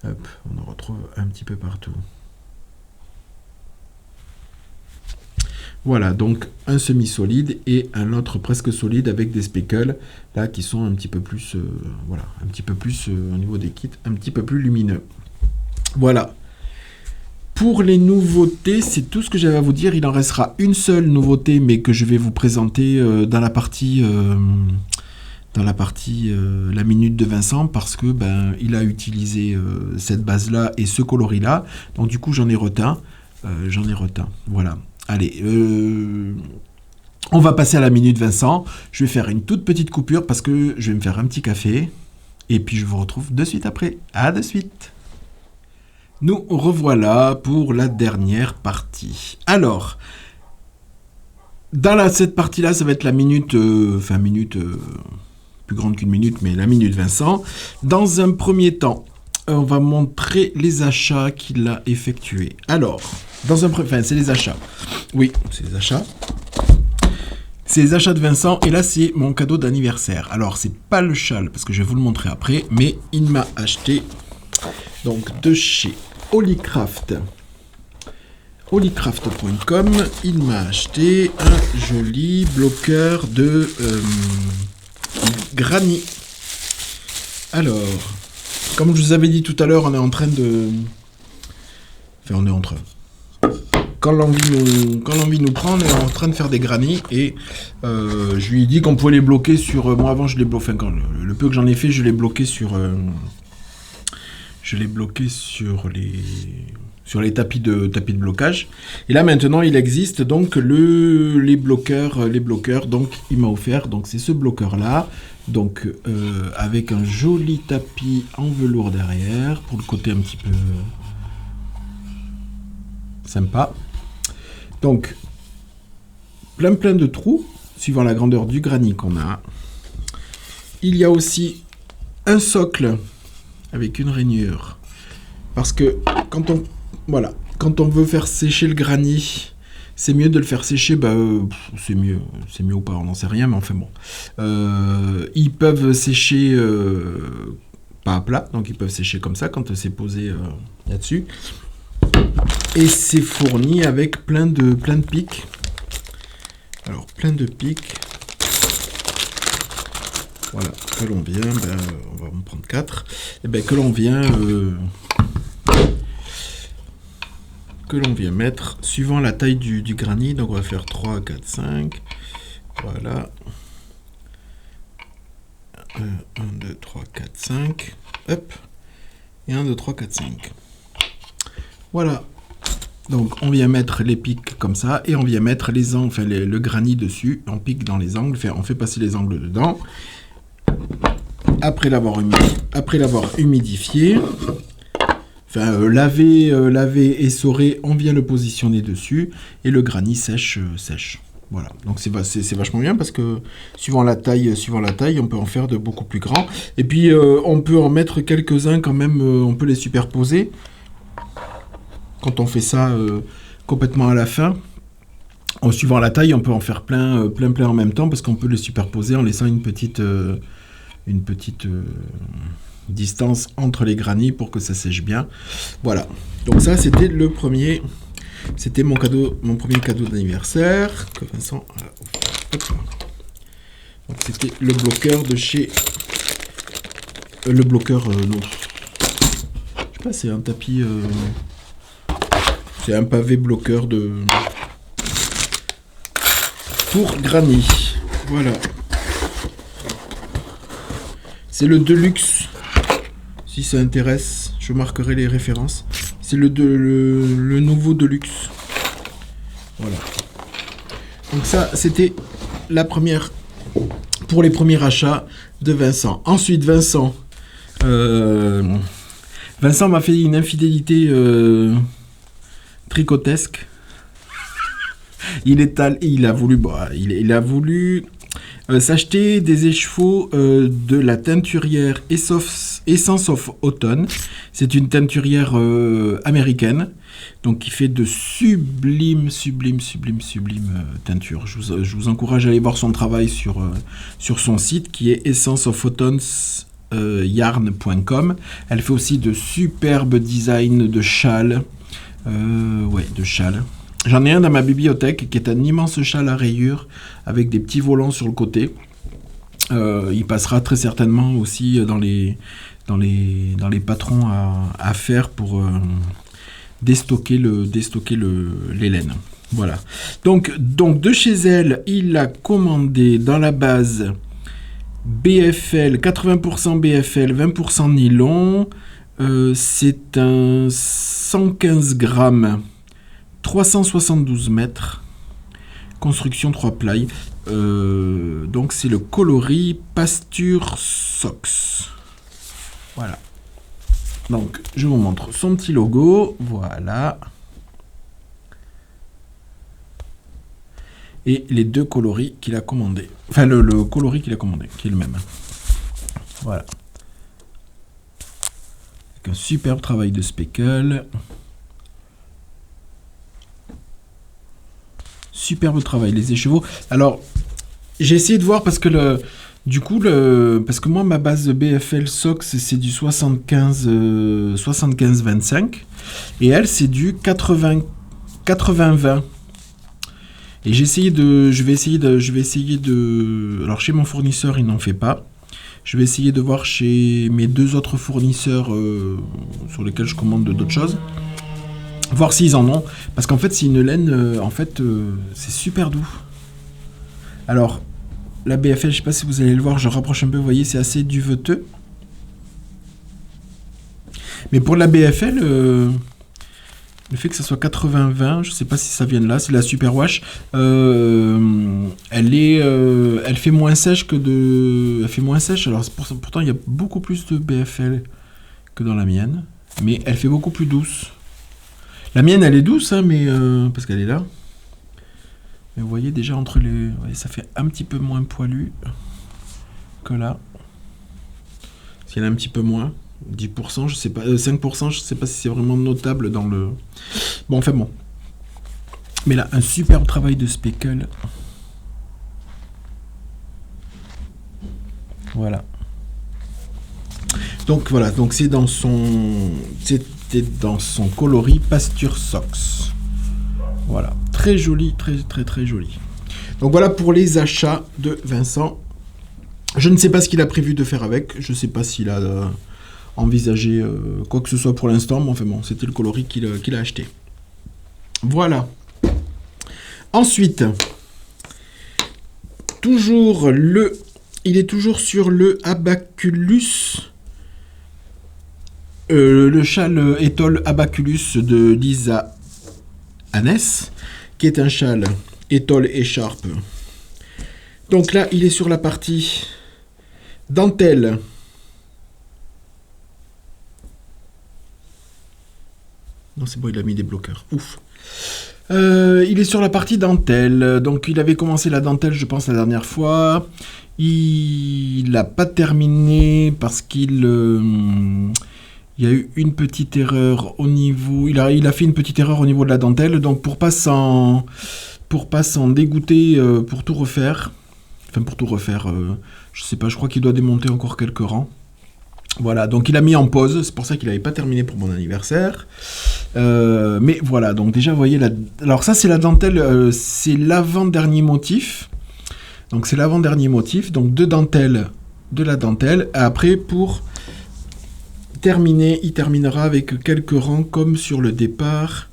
Hop, on en retrouve un petit peu partout. Voilà, donc un semi-solide et un autre presque solide avec des speckles là qui sont un petit peu plus, au niveau des kits, un petit peu plus lumineux. Voilà. Pour les nouveautés, c'est tout ce que j'avais à vous dire. Il en restera une seule nouveauté, mais que je vais vous présenter dans la partie la minute de Vincent, parce que il a utilisé cette base-là et ce coloris-là. Donc du coup, j'en ai reteint. Voilà. Allez, on va passer à la minute Vincent. Je vais faire une toute petite coupure parce que je vais me faire un petit café. Et puis je vous retrouve de suite après. À de suite. Nous revoilà pour la dernière partie. Alors, dans cette partie-là, ça va être la minute, plus grande qu'une minute, mais la minute Vincent. Dans un premier temps, on va montrer les achats qu'il a effectués. Alors... c'est les achats. Oui, c'est les achats. C'est les achats de Vincent. Et là, c'est mon cadeau d'anniversaire. Alors, c'est pas le châle, parce que je vais vous le montrer après. Mais il m'a acheté, donc, de chez Holycraft. Holycraft.com. Il m'a acheté un joli bloqueur de granit. Alors, comme je vous avais dit tout à l'heure, on est en train de... Quand l'envie nous prend, on est en train de faire des granits et je lui ai dit qu'on pouvait les bloquer sur... moi avant je les bloquais, le peu que j'en ai fait, je l'ai bloqué sur les tapis de blocage. Et là maintenant il existe donc les bloqueurs. Donc il m'a offert, donc c'est ce bloqueur là, donc avec un joli tapis en velours derrière pour le côté un petit peu sympa. Donc, plein de trous, suivant la grandeur du granit qu'on a. Il y a aussi un socle avec une rainure. Parce que quand on veut faire sécher le granit, c'est mieux de le faire sécher, c'est mieux ou pas, on n'en sait rien, mais enfin bon. Ils peuvent sécher pas à plat, donc ils peuvent sécher comme ça quand c'est posé là-dessus. Et c'est fourni avec plein de pics. Alors, plein de pics. Voilà, que l'on vient, on va en prendre 4. Et que l'on vient mettre suivant la taille du granit. Donc, on va faire 3, 4, 5. Voilà. 1, 2, 3, 4, 5. Hop. Et 1, 2, 3, 4, 5. Voilà. Donc on vient mettre les pics comme ça et on vient mettre les angles, enfin le granit dessus. On pique dans les angles, on fait passer les angles dedans. Après l'avoir humidifié, enfin lavé, essoré, on vient le positionner dessus et le granit sèche. Voilà, donc c'est vachement bien parce que suivant la taille, on peut en faire de beaucoup plus grands. Et puis on peut en mettre quelques-uns quand même, on peut les superposer. Quand on fait ça complètement à la fin, en suivant la taille, on peut en faire plein en même temps parce qu'on peut les superposer en laissant une petite distance entre les granits pour que ça sèche bien. Voilà, donc ça c'était le premier. C'était mon premier cadeau d'anniversaire que Vincent a offert. Donc c'était le bloqueur de chez... le bloqueur, non. Je sais pas, c'est un tapis... c'est un pavé bloqueur de... pour granit. Voilà. C'est le Deluxe. Si ça intéresse, je marquerai les références. C'est le nouveau Deluxe. Voilà. Donc ça, c'était la première... pour les premiers achats de Vincent. Ensuite, Vincent m'a fait une infidélité tricotesque. Il a voulu s'acheter des écheveaux de la teinturière Essence of Autumn. C'est une teinturière américaine, donc qui fait de sublimes teintures. Je vous encourage à aller voir son travail sur son site qui est essenceofautumns.yarn.com. Elle fait aussi de superbes designs de châles. De châles. J'en ai un dans ma bibliothèque qui est un immense châle à rayures avec des petits volants sur le côté. Il passera très certainement aussi dans les patrons à faire pour déstocker les laines. Voilà. Donc de chez elle, il a commandé dans la base BFL, 80% BFL, 20% nylon. C'est un 115 grammes. 372 mètres, construction 3 ply. Donc c'est le coloris Pasture Socks. Voilà. Donc je vous montre son petit logo. Voilà. Et les deux coloris qu'il a commandé. Enfin le coloris qu'il a commandé, qui est le même. Voilà. Avec un superbe travail de speckle. Superbe travail, les écheveaux. Alors, j'ai essayé de voir parce que parce que moi, ma base de BFL Socks, c'est du 75-25. Et elle, c'est du 80-20. Et je vais essayer de... Alors, chez mon fournisseur, il n'en fait pas. Je vais essayer de voir chez mes deux autres fournisseurs sur lesquels je commande d'autres choses. Voir s'ils en ont, parce qu'en fait c'est une laine, c'est super doux. Alors, la BFL, je sais pas si vous allez le voir, je rapproche un peu, vous voyez, c'est assez duveteux. Mais pour la BFL, le fait que ça soit 80-20, je sais pas si ça vient de là, c'est la Superwash. Elle fait moins sèche elle fait moins sèche, alors pourtant il y a beaucoup plus de BFL que dans la mienne, mais elle fait beaucoup plus douce. La mienne, elle est douce, hein, mais parce qu'elle est là. Mais vous voyez déjà entre les... Ouais, ça fait un petit peu moins poilu que là. Parce qu'il y en a un petit peu moins. 10%, je sais pas. 5%, je sais pas si c'est vraiment notable dans le... Bon, enfin bon. Mais là, un superbe travail de speckle. Voilà. Donc voilà, donc c'est dans son... C'était dans son coloris Pasture Socks. Voilà, très joli, très joli. Donc voilà pour les achats de Vincent. Je ne sais pas ce qu'il a prévu de faire avec. Je ne sais pas s'il a envisagé quoi que ce soit pour l'instant. Mais enfin bon, c'était le coloris qu'il a acheté. Voilà. Ensuite, toujours il est toujours sur le Abaculus. Le châle étole Abaculus de Lisa Annès, qui est un châle étole écharpe. Donc là, il est sur la partie dentelle. Non, c'est bon, il a mis des bloqueurs. Ouf. Il est sur la partie dentelle. Donc, il avait commencé la dentelle, je pense, la dernière fois. Il n'a pas terminé parce qu'il... il y a eu une petite erreur au niveau... Il a fait une petite erreur au niveau de la dentelle. Donc, pour pas s'en dégoûter, pour tout refaire... Enfin, pour tout refaire, je sais pas, je crois qu'il doit démonter encore quelques rangs. Voilà, donc il a mis en pause, c'est pour ça qu'il n'avait pas terminé pour mon anniversaire. Mais voilà, donc déjà, vous voyez, alors ça c'est la dentelle, c'est l'avant-dernier motif. Donc c'est l'avant-dernier motif, donc de la dentelle. Après, pour terminer, il terminera avec quelques rangs comme sur le départ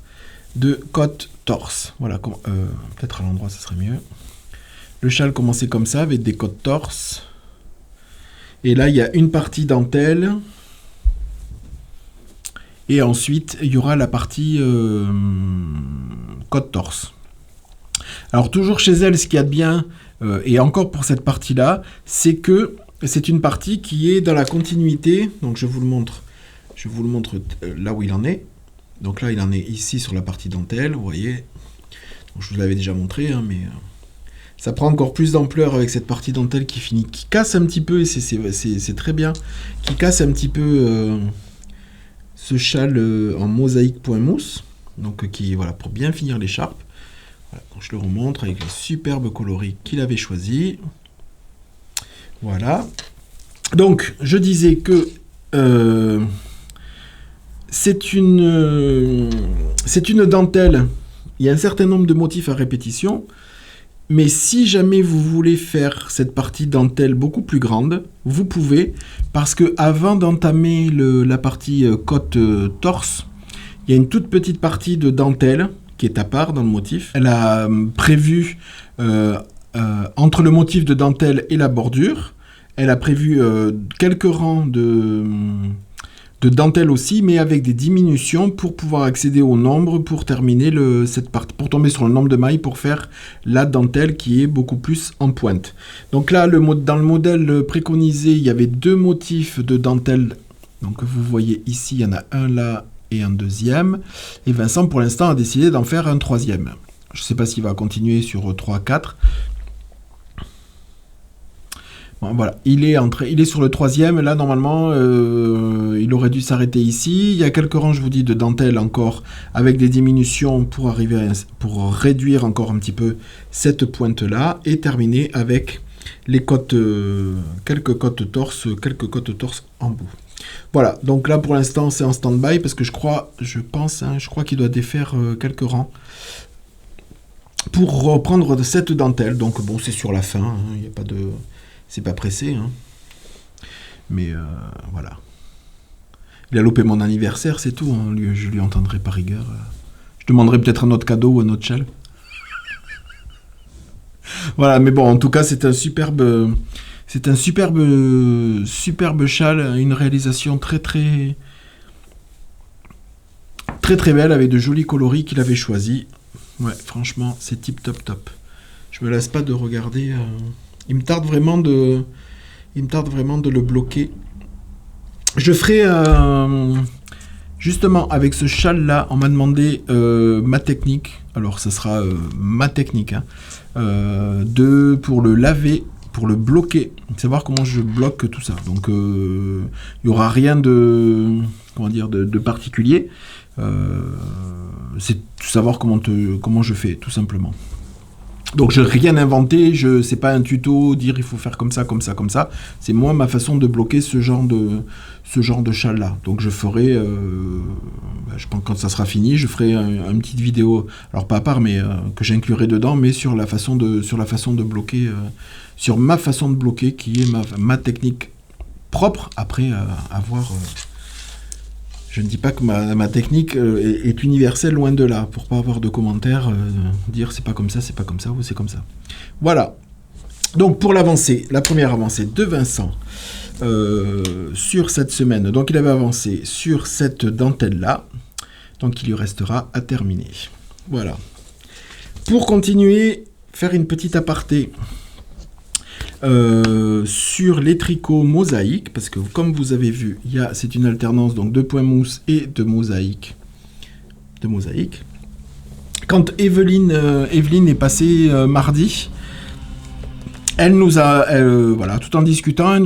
de côte-torse. Voilà, peut-être à l'endroit, ça serait mieux. Le châle commençait comme ça, avec des côtes-torse. Et là, il y a une partie dentelle. Et ensuite, il y aura la partie côte-torse. Alors, toujours chez elle, ce qu'il y a de bien, et encore pour cette partie-là, c'est que c'est une partie qui est dans la continuité. Donc, je vous le montre là où il en est. Donc là, il en est ici sur la partie dentelle, vous voyez. Donc, je vous l'avais déjà montré, hein, mais... ça prend encore plus d'ampleur avec cette partie dentelle qui casse un petit peu, et c'est très bien, qui casse un petit peu ce châle en mosaïque point mousse, donc voilà, pour bien finir l'écharpe. Voilà, donc je le remontre avec le superbe coloris qu'il avait choisi. Voilà. Donc, je disais que c'est une dentelle, il y a un certain nombre de motifs à répétition. Mais si jamais vous voulez faire cette partie dentelle beaucoup plus grande, vous pouvez, parce que avant d'entamer la partie côte-torse, il y a une toute petite partie de dentelle qui est à part dans le motif. Elle a prévu, entre le motif de dentelle et la bordure, elle a prévu quelques rangs de dentelle aussi, mais avec des diminutions pour pouvoir accéder au nombre, pour terminer cette partie, pour tomber sur le nombre de mailles, pour faire la dentelle qui est beaucoup plus en pointe. Donc là, dans le modèle préconisé, il y avait 2 motifs de dentelle. Donc vous voyez ici, il y en a un là et un deuxième. Et Vincent, pour l'instant, a décidé d'en faire un troisième. Je ne sais pas s'il va continuer sur 3, 4. Bon, voilà, il est sur le troisième. Là, normalement, il aurait dû s'arrêter ici. Il y a quelques rangs, je vous dis, de dentelle encore, avec des diminutions pour réduire encore un petit peu cette pointe-là, et terminer avec les côtes, quelques côtes torse en bout. Voilà, donc là, pour l'instant, c'est en stand-by, parce que je crois qu'il doit défaire quelques rangs pour reprendre cette dentelle. Donc bon, c'est sur la fin, hein, il n'y a pas de... C'est pas pressé, hein. Mais voilà. Il a loupé mon anniversaire, c'est tout. Hein. Je lui entendrai par rigueur. Je demanderai peut-être un autre cadeau ou un autre châle. Voilà, mais bon, en tout cas, c'est un superbe châle, une réalisation très très belle, avec de jolis coloris qu'il avait choisi. Ouais, franchement, c'est tip top top. Je me lasse pas de regarder. Il me tarde vraiment de le bloquer. Je ferai justement avec ce châle là, on m'a demandé ma technique. Alors ça sera ma technique, hein, pour le laver, pour le bloquer, savoir comment je bloque tout ça. Donc il y aura rien de particulier. C'est savoir comment je fais, tout simplement. Donc je n'ai rien inventé, c'est pas un tuto, dire il faut faire comme ça, comme ça, comme ça. C'est moi ma façon de bloquer ce genre de châle là. Donc je ferai, je pense que quand ça sera fini, je ferai une petite vidéo, alors pas à part, mais que j'inclurai dedans, mais sur la façon de bloquer, sur ma façon de bloquer, qui est ma technique propre. Après à voir. Je ne dis pas que ma technique est universelle, loin de là, pour pas avoir de commentaires, dire c'est pas comme ça, ou c'est comme ça. Voilà. Donc pour l'avancée, la première avancée de Vincent sur cette semaine, donc il avait avancé sur cette dentelle-là, donc il lui restera à terminer. Voilà. Pour continuer, faire une petite aparté sur les tricots mosaïques, parce que comme vous avez vu, c'est une alternance donc de point mousse et de mosaïque. Quand Evelyne est passée mardi, elle nous a, voilà, tout en discutant,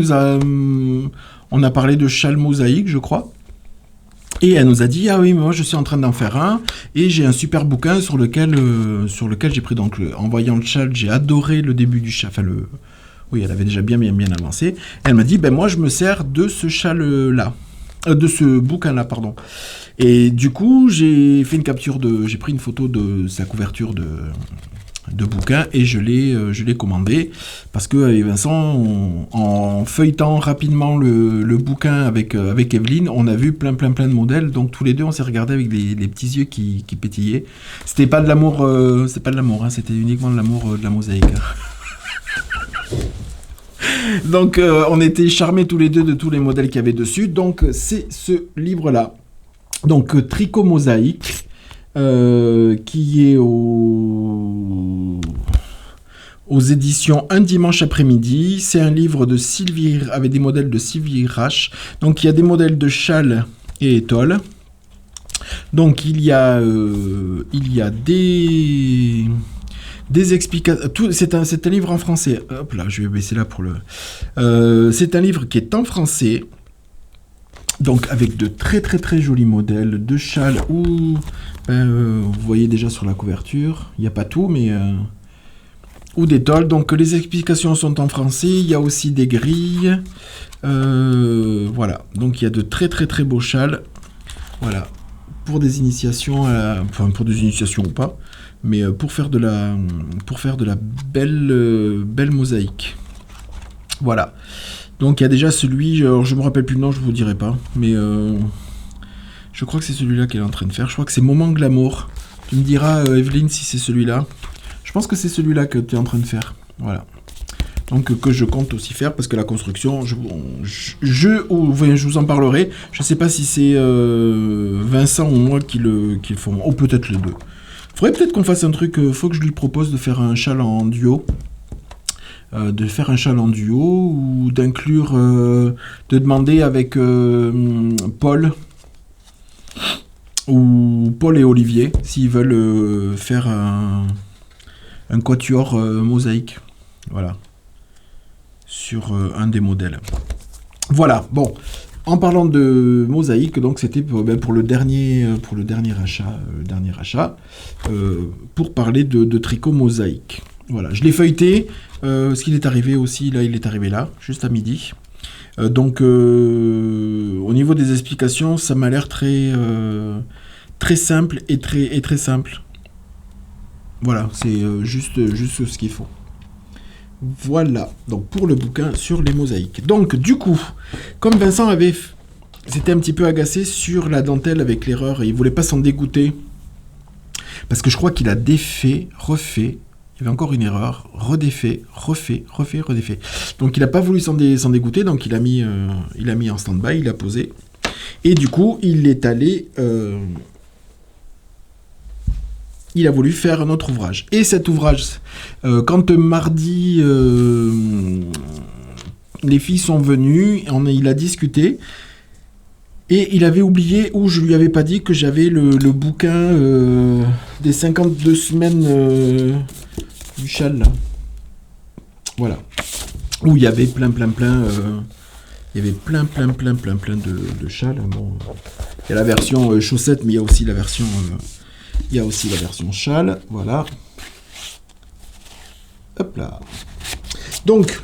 on a parlé de châle mosaïque, je crois. Et elle nous a dit, ah oui, moi je suis en train d'en faire un, et j'ai un super bouquin sur lequel j'ai pris, donc en voyant le châle, j'ai adoré le début du châle, oui, elle avait déjà bien avancé. Elle m'a dit, ben moi je me sers de ce châle-là, de ce bouquin-là, pardon. Et du coup, j'ai pris une photo de sa couverture de bouquin et je l'ai commandé parce que avec Vincent, en feuilletant rapidement le bouquin avec Evelyne, on a vu plein de modèles, donc tous les deux on s'est regardé avec les petits yeux qui pétillaient. C'était pas de l'amour, hein, c'était uniquement de l'amour de la mosaïque. Donc on était charmés tous les deux de tous les modèles qu'il y avait dessus, donc c'est ce livre-là. Donc Tricot Mosaïque, qui est aux éditions Un dimanche après-midi. C'est un livre de Sylvie, avec des modèles de Sylvie Rache. Donc il y a des modèles de châle et étole. Donc il y a des explications. C'est un livre en français. Hop là, je vais baisser là pour le. C'est un livre qui est en français. Donc avec de très jolis modèles de châle ou vous voyez déjà sur la couverture, il n'y a pas tout, mais ou d'étole. Donc les explications sont en français. Il y a aussi des grilles. Voilà. Donc il y a de très beaux châles. Voilà. Pour des initiations, pour des initiations ou pas, mais pour faire de la belle mosaïque. Voilà. Donc il y a déjà celui, alors je me rappelle plus le nom, je vous dirai pas, mais je crois que c'est celui-là qu'elle est en train de faire. Je crois que c'est Moment Glamour. Tu me diras, Evelyne, si c'est celui-là. Je pense que c'est celui-là que tu es en train de faire. Voilà. Donc que je compte aussi faire parce que la construction, je vous en parlerai. Je sais pas si c'est Vincent ou moi qui le font, ou peut-être les deux. Faudrait peut-être qu'on fasse un truc. Faut que je lui propose de faire un châle en duo. Ou d'inclure, de demander avec Paul et Olivier s'ils veulent faire un quatuor mosaïque, voilà, sur un des modèles. Voilà, bon, en parlant de mosaïque, donc c'était pour le dernier achat, pour parler de tricot mosaïque. Voilà, je l'ai feuilleté, ce qu'il est arrivé aussi, là, il est arrivé là, juste à midi. Donc, au niveau des explications, ça m'a l'air très simple et très simple. Voilà, c'est juste ce qu'il faut. Voilà, donc pour le bouquin sur les mosaïques. Donc, du coup, comme Vincent s'était un petit peu agacé sur la dentelle avec l'erreur, et il voulait pas s'en dégoûter, parce que je crois qu'il a défait, refait. Il y avait encore une erreur, redéfait. Donc il n'a pas voulu s'en dégoûter, donc il a mis en stand-by, il a posé. Et du coup, il est allé... il a voulu faire un autre ouvrage. Et cet ouvrage, quand mardi, les filles sont venues, il a discuté, et il avait oublié, ou je lui avais pas dit que j'avais le bouquin des 52 semaines... du châle là. Voilà, où il y avait plein de châles. Bon, il y a la version chaussette, mais il y a aussi la version châle. Voilà, hop là. Donc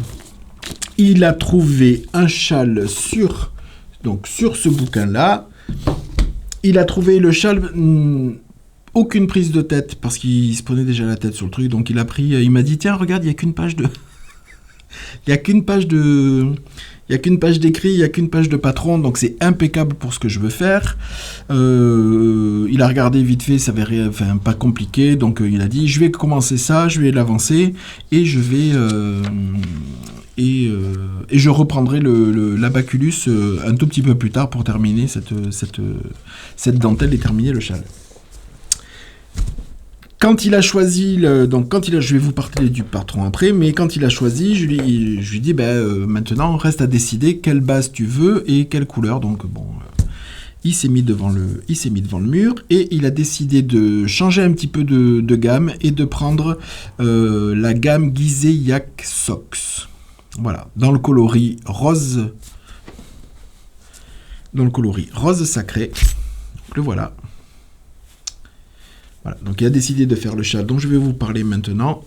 il a trouvé un châle sur ce bouquin là. Il a trouvé le châle, aucune prise de tête, parce qu'il se prenait déjà la tête sur le truc, donc il m'a dit, tiens, regarde, il n'y a qu'une page de... Il n'y a qu'une page de... Il n'y a qu'une page d'écrit, il n'y a qu'une page de patron, donc c'est impeccable pour ce que je veux faire. Il a regardé vite fait, ça avait pas compliqué, donc il a dit je vais commencer ça, je vais l'avancer et je vais et je reprendrai l'abaculus un tout petit peu plus tard pour terminer cette dentelle et terminer le châle. Quand il a choisi, je vais vous parler du patron après, mais quand il a choisi, je lui dis, maintenant, reste à décider quelle base tu veux et quelle couleur. Donc bon, il s'est mis devant le mur et il a décidé de changer un petit peu de gamme et de prendre la gamme Gizeh Yak Sox. Voilà, dans le coloris rose sacré. Donc le voilà. Voilà, donc il a décidé de faire le châle dont je vais vous parler maintenant.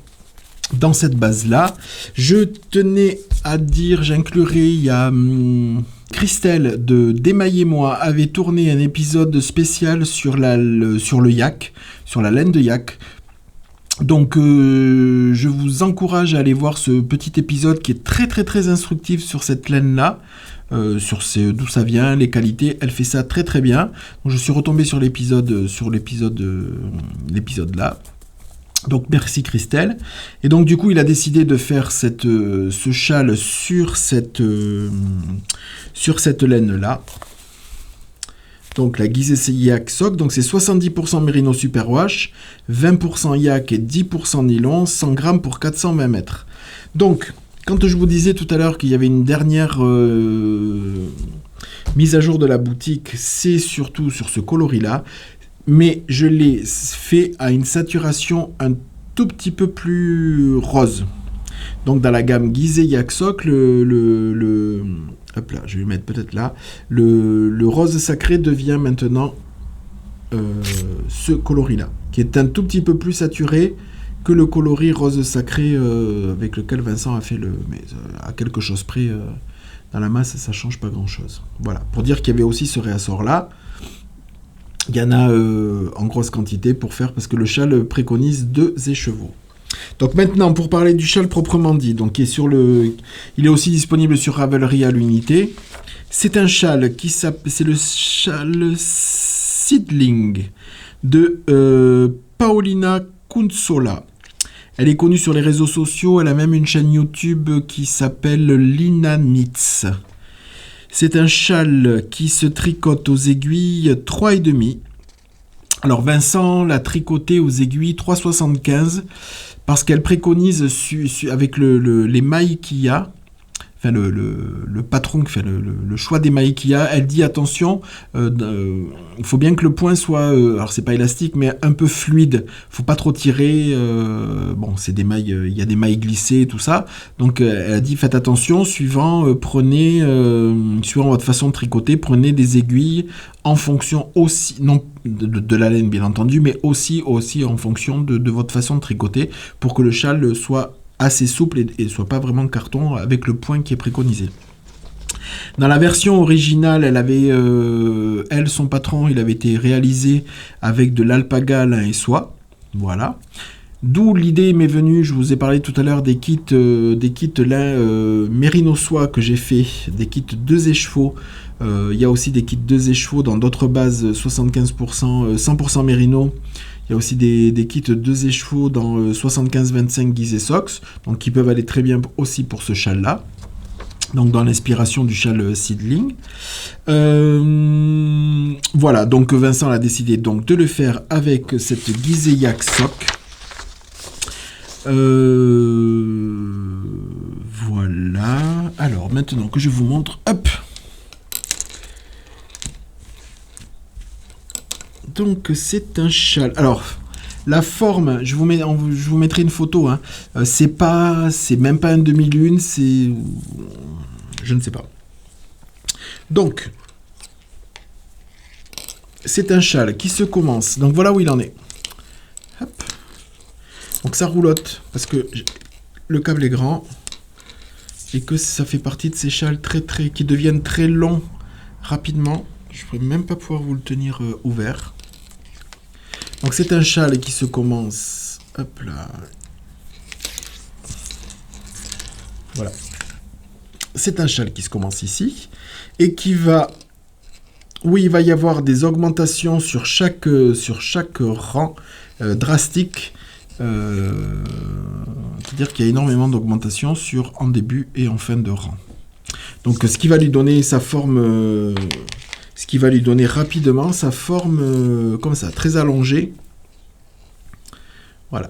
Dans cette base-là, je tenais à dire, j'inclurai, il y a Christelle de Démaillé Moi avait tourné un épisode spécial sur le yak, sur la laine de yak. Donc je vous encourage à aller voir ce petit épisode qui est très très très instructif sur cette laine-là. D'où ça vient, les qualités, elle fait ça très très bien. Donc, je suis retombé sur l'épisode là. Donc merci Christelle. Et donc du coup il a décidé de faire ce châle sur cette laine là. Donc la Gizeh Yak Sock, donc c'est 70% Merino Superwash, 20% yak et 10% nylon, 100 grammes pour 420 mètres. Donc quand je vous disais tout à l'heure qu'il y avait une dernière mise à jour de la boutique, c'est surtout sur ce coloris-là, mais je l'ai fait à une saturation un tout petit peu plus rose. Donc dans la gamme Gizeh Yak Sock, hop là, je vais le mettre peut-être là, le rose sacré devient maintenant ce coloris-là, qui est un tout petit peu plus saturé que le coloris rose sacré avec lequel Vincent a fait mais à quelque chose près, dans la masse, ça change pas grand-chose. Voilà, pour dire qu'il y avait aussi ce réassort-là. Il y en a en grosse quantité pour faire, parce que le châle préconise 2 écheveaux. Donc maintenant, pour parler du châle proprement dit, donc il est aussi disponible sur Ravelry à l'unité. C'est un châle c'est le châle Seedling de Paolina Kunsola. Elle est connue sur les réseaux sociaux, elle a même une chaîne YouTube qui s'appelle Lina Knits. C'est un châle qui se tricote aux aiguilles 3,5. Alors Vincent l'a tricoté aux aiguilles 3,75 parce qu'elle préconise avec les mailles qu'il y a, enfin le patron qui fait le choix des mailles qu'il y a, elle dit attention, il faut bien que le point soit, alors c'est pas élastique, mais un peu fluide. Faut pas trop tirer. Bon, c'est des mailles, il y a des mailles glissées, tout ça. Donc elle a dit faites attention, suivant votre façon de tricoter, prenez des aiguilles en fonction aussi, non de la laine bien entendu, mais aussi en fonction de votre façon de tricoter pour que le châle soit assez souple et soit pas vraiment carton avec le point qui est préconisé. Dans la version originale, elle avait, son patron, il avait été réalisé avec de l'alpaga, lin et soie. Voilà. D'où l'idée m'est venue, je vous ai parlé tout à l'heure des kits lin mérino soie que j'ai fait, des kits 2 écheveaux. Il y a aussi des kits 2 écheveaux dans d'autres bases 75%, 100% mérino. Il y a aussi des kits 2 écheveaux dans 75-25 Gizeh Sox, donc qui peuvent aller très bien aussi pour ce châle-là. Donc dans l'inspiration du châle Seedling. Voilà, donc Vincent a décidé donc de le faire avec cette Gizeh Yak Sock. Voilà. Alors maintenant que je vous montre, hop. Donc c'est un châle. Alors la forme, je vous mettrai une photo. Hein. C'est même pas un demi-lune, c'est, je ne sais pas. Donc c'est un châle qui se commence. Donc voilà où il en est. Hop. Donc ça roulotte parce que le câble est grand et que ça fait partie de ces châles qui deviennent très longs rapidement. Je ne pourrais même pas pouvoir vous le tenir ouvert. Donc c'est un châle qui se commence, hop là, Voilà. C'est un châle qui se commence ici et qui va... Oui, il va y avoir des augmentations sur chaque rang drastique. C'est-à-dire qu'il y a énormément d'augmentations en début et en fin de rang. Donc ce qui va lui donner sa forme... ce qui va lui donner rapidement sa forme comme ça, très allongée. Voilà.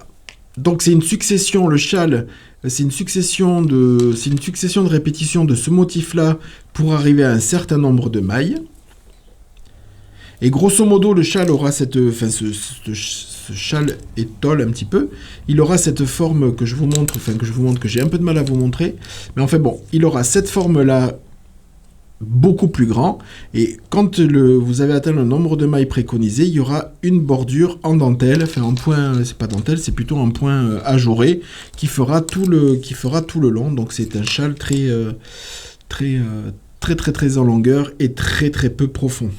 Donc c'est une succession, le châle, c'est une succession de répétitions de ce motif-là pour arriver à un certain nombre de mailles. Et grosso modo, le châle aura ce châle étole un petit peu. Il aura cette forme que je vous montre, que j'ai un peu de mal à vous montrer. Mais enfin bon, il aura cette forme-là beaucoup plus grand. Et quand vous avez atteint le nombre de mailles préconisées, il y aura une bordure en dentelle, enfin en point, c'est pas dentelle, c'est plutôt un point ajouré qui fera tout le long. Donc c'est un châle très en longueur et très peu profond.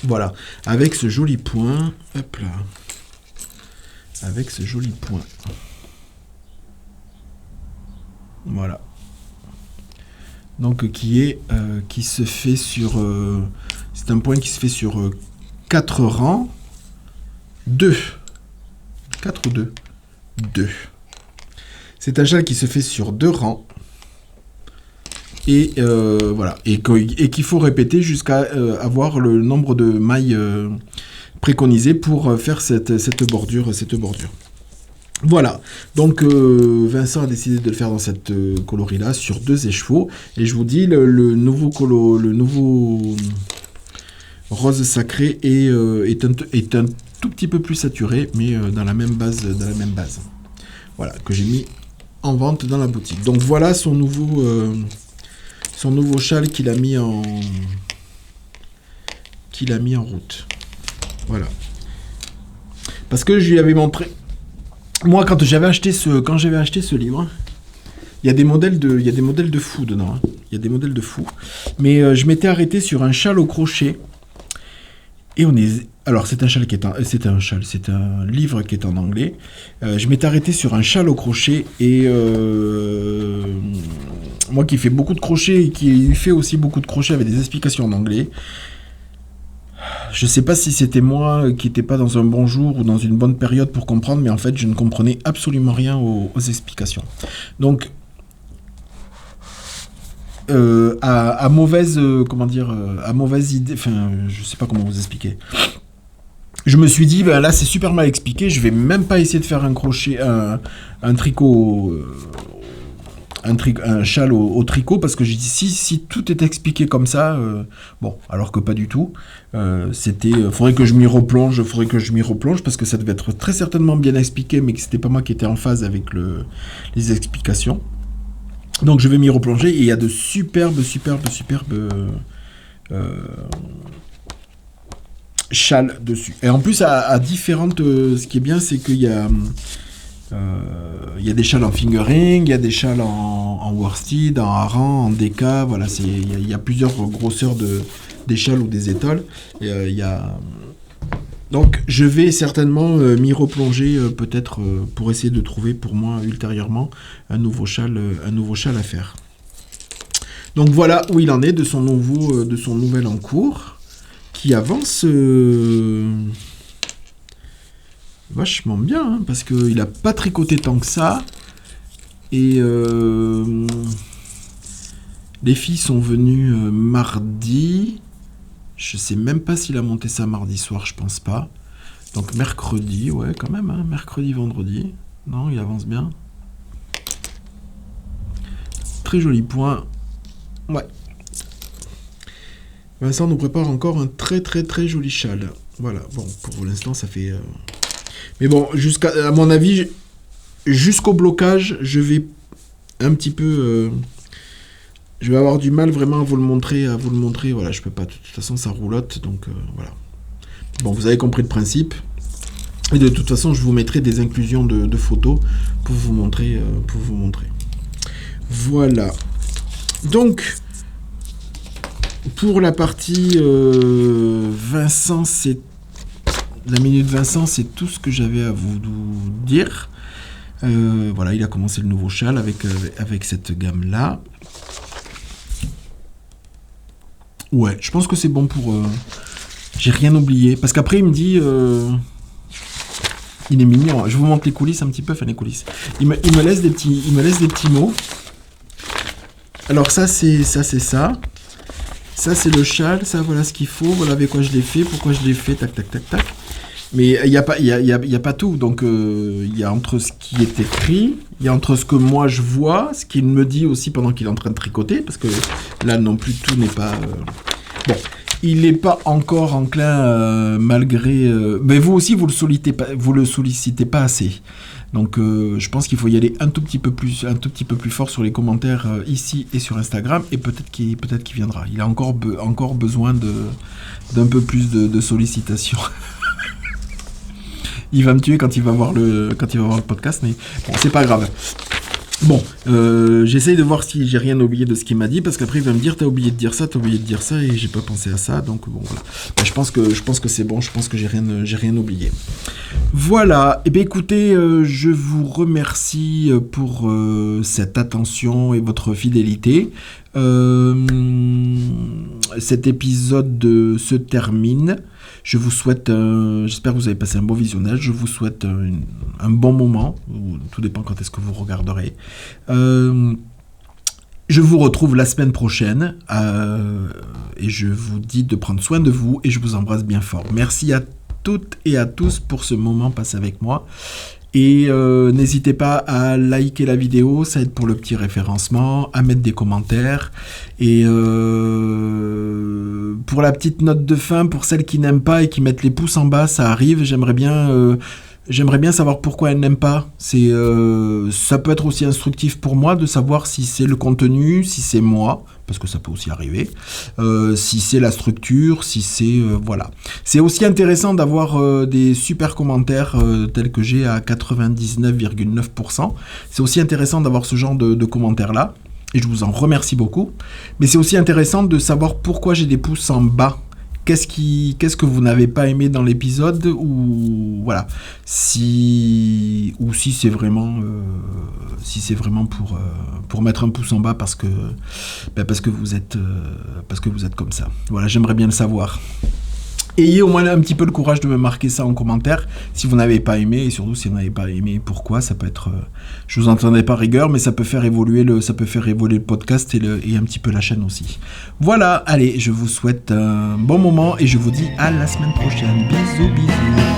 Voilà, avec ce joli point, hop là, avec ce joli point. Voilà. Donc qui se fait sur... c'est un point qui se fait sur 4 rangs. 2. 4 ou 2 2. C'est un châle qui se fait sur 2 rangs. Et voilà. Et qu'il faut répéter jusqu'à avoir le nombre de mailles préconisées pour faire cette bordure. Voilà, donc Vincent a décidé de le faire dans cette coloris-là, sur 2 écheveaux. Et je vous dis, le nouveau rose sacré est un tout petit peu plus saturé, mais dans la même base. Voilà, que j'ai mis en vente dans la boutique. Donc voilà son nouveau châle qu'il a mis en route. Voilà. Parce que je lui avais montré... Moi, quand j'avais acheté ce livre, il y a des modèles de fous dedans. Hein. Il y a des modèles de fous. Mais je m'étais arrêté sur un châle au crochet. Et alors, c'est un livre qui est en anglais. Je m'étais arrêté sur un châle au crochet. Et moi qui fais beaucoup de crochets et qui fait aussi beaucoup de crochets avec des explications en anglais. Je sais pas si c'était moi qui n'étais pas dans un bon jour ou dans une bonne période pour comprendre, mais en fait, je ne comprenais absolument rien aux explications. Donc, à mauvaise idée, enfin, je sais pas comment vous expliquer. Je me suis dit, ben là, c'est super mal expliqué, je vais même pas essayer de faire un crochet, un tricot... un châle au tricot, parce que j'ai dit si tout est expliqué comme ça, bon, alors que pas du tout, faudrait que je m'y replonge, parce que ça devait être très certainement bien expliqué, mais que c'était pas moi qui étais en phase avec les explications. Donc je vais m'y replonger, et il y a de superbes châles dessus. Et en plus, à différentes, ce qui est bien, c'est qu'il y a... il y a des châles en fingering, il y a des châles en worsted, en hareng, en déca, voilà, il y a plusieurs grosseurs des châles ou des étoles. Donc je vais certainement m'y replonger peut-être pour essayer de trouver pour moi ultérieurement un nouveau châle à faire. Donc voilà où il en est de son nouvel en cours qui avance vachement bien, hein, parce qu'il n'a pas tricoté tant que ça. Et les filles sont venues mardi. Je sais même pas s'il a monté ça mardi soir, je pense pas. Donc mercredi, ouais, quand même, hein, mercredi, vendredi. Non, il avance bien. Très joli point. Ouais. Vincent nous prépare encore un très joli châle. Voilà, bon, pour l'instant, ça fait... Mais bon, à mon avis, jusqu'au blocage, je vais un petit peu... je vais avoir du mal vraiment à vous le montrer. Voilà, je peux pas. De toute façon, ça roulotte, donc voilà. Bon, vous avez compris le principe. Et de toute façon, je vous mettrai des inclusions de photos pour vous montrer. Voilà. Donc, pour la partie Vincent, la minute Vincent, c'est tout ce que j'avais à vous dire. Voilà, il a commencé le nouveau châle avec cette gamme-là. Ouais, je pense que c'est bon pour... J'ai rien oublié. Parce qu'après, il me dit... Il est mignon. Je vous montre les coulisses un petit peu. Enfin, les coulisses. Il me laisse des petits mots. Alors ça, c'est ça. Ça, c'est le châle. Ça, voilà ce qu'il faut. Voilà avec quoi je l'ai fait. Pourquoi je l'ai fait. Tac, tac, tac, tac. Mais il n'y a pas tout. Donc, il y a entre ce qui est écrit, il y a entre ce que moi je vois, ce qu'il me dit aussi pendant qu'il est en train de tricoter, parce que là non plus, tout n'est pas... Bon, il n'est pas encore enclin, malgré... mais vous aussi, vous le sollicitez pas assez. Donc, je pense qu'il faut y aller un tout petit peu plus fort sur les commentaires ici et sur Instagram, et peut-être qu'il viendra. Il a encore besoin d'un peu plus de sollicitations. Il va me tuer quand il va voir le podcast, mais bon, c'est pas grave. Bon, j'essaye de voir si j'ai rien oublié de ce qu'il m'a dit, parce qu'après il va me dire t'as oublié de dire ça, et j'ai pas pensé à ça, donc bon voilà. Mais je pense que c'est bon, je pense que j'ai rien oublié. Voilà, et bien écoutez, je vous remercie pour cette attention et votre fidélité. Cet épisode se termine. Je vous souhaite, j'espère que vous avez passé un bon visionnage, je vous souhaite un bon moment, tout dépend quand est-ce que vous regarderez. Je vous retrouve la semaine prochaine, et je vous dis de prendre soin de vous, et je vous embrasse bien fort. Merci à toutes et à tous pour ce moment passé avec moi. Et n'hésitez pas à liker la vidéo, ça aide pour le petit référencement, à mettre des commentaires. Et pour la petite note de fin, pour celles qui n'aiment pas et qui mettent les pouces en bas, ça arrive. J'aimerais bien savoir pourquoi elles n'aiment pas. Ça peut être aussi instructif pour moi de savoir si c'est le contenu, si c'est moi, parce que ça peut aussi arriver, si c'est la structure, si c'est... voilà. C'est aussi intéressant d'avoir des super commentaires tels que j'ai à 99,9%. C'est aussi intéressant d'avoir ce genre de commentaires-là, et je vous en remercie beaucoup. Mais c'est aussi intéressant de savoir pourquoi j'ai des pouces en bas. Qu'est-ce que vous n'avez pas aimé dans l'épisode, ou voilà, si c'est vraiment pour mettre un pouce en bas parce que vous êtes comme ça. Voilà, j'aimerais bien le savoir. Ayez au moins un petit peu le courage de me marquer ça en commentaire si vous n'avez pas aimé, et surtout si vous n'avez pas aimé, pourquoi. Ça peut être, je vous entendais pas rigueur, mais ça peut faire évoluer le podcast et un petit peu la chaîne aussi. Voilà, allez, je vous souhaite un bon moment et je vous dis à la semaine prochaine. Bisous, bisous.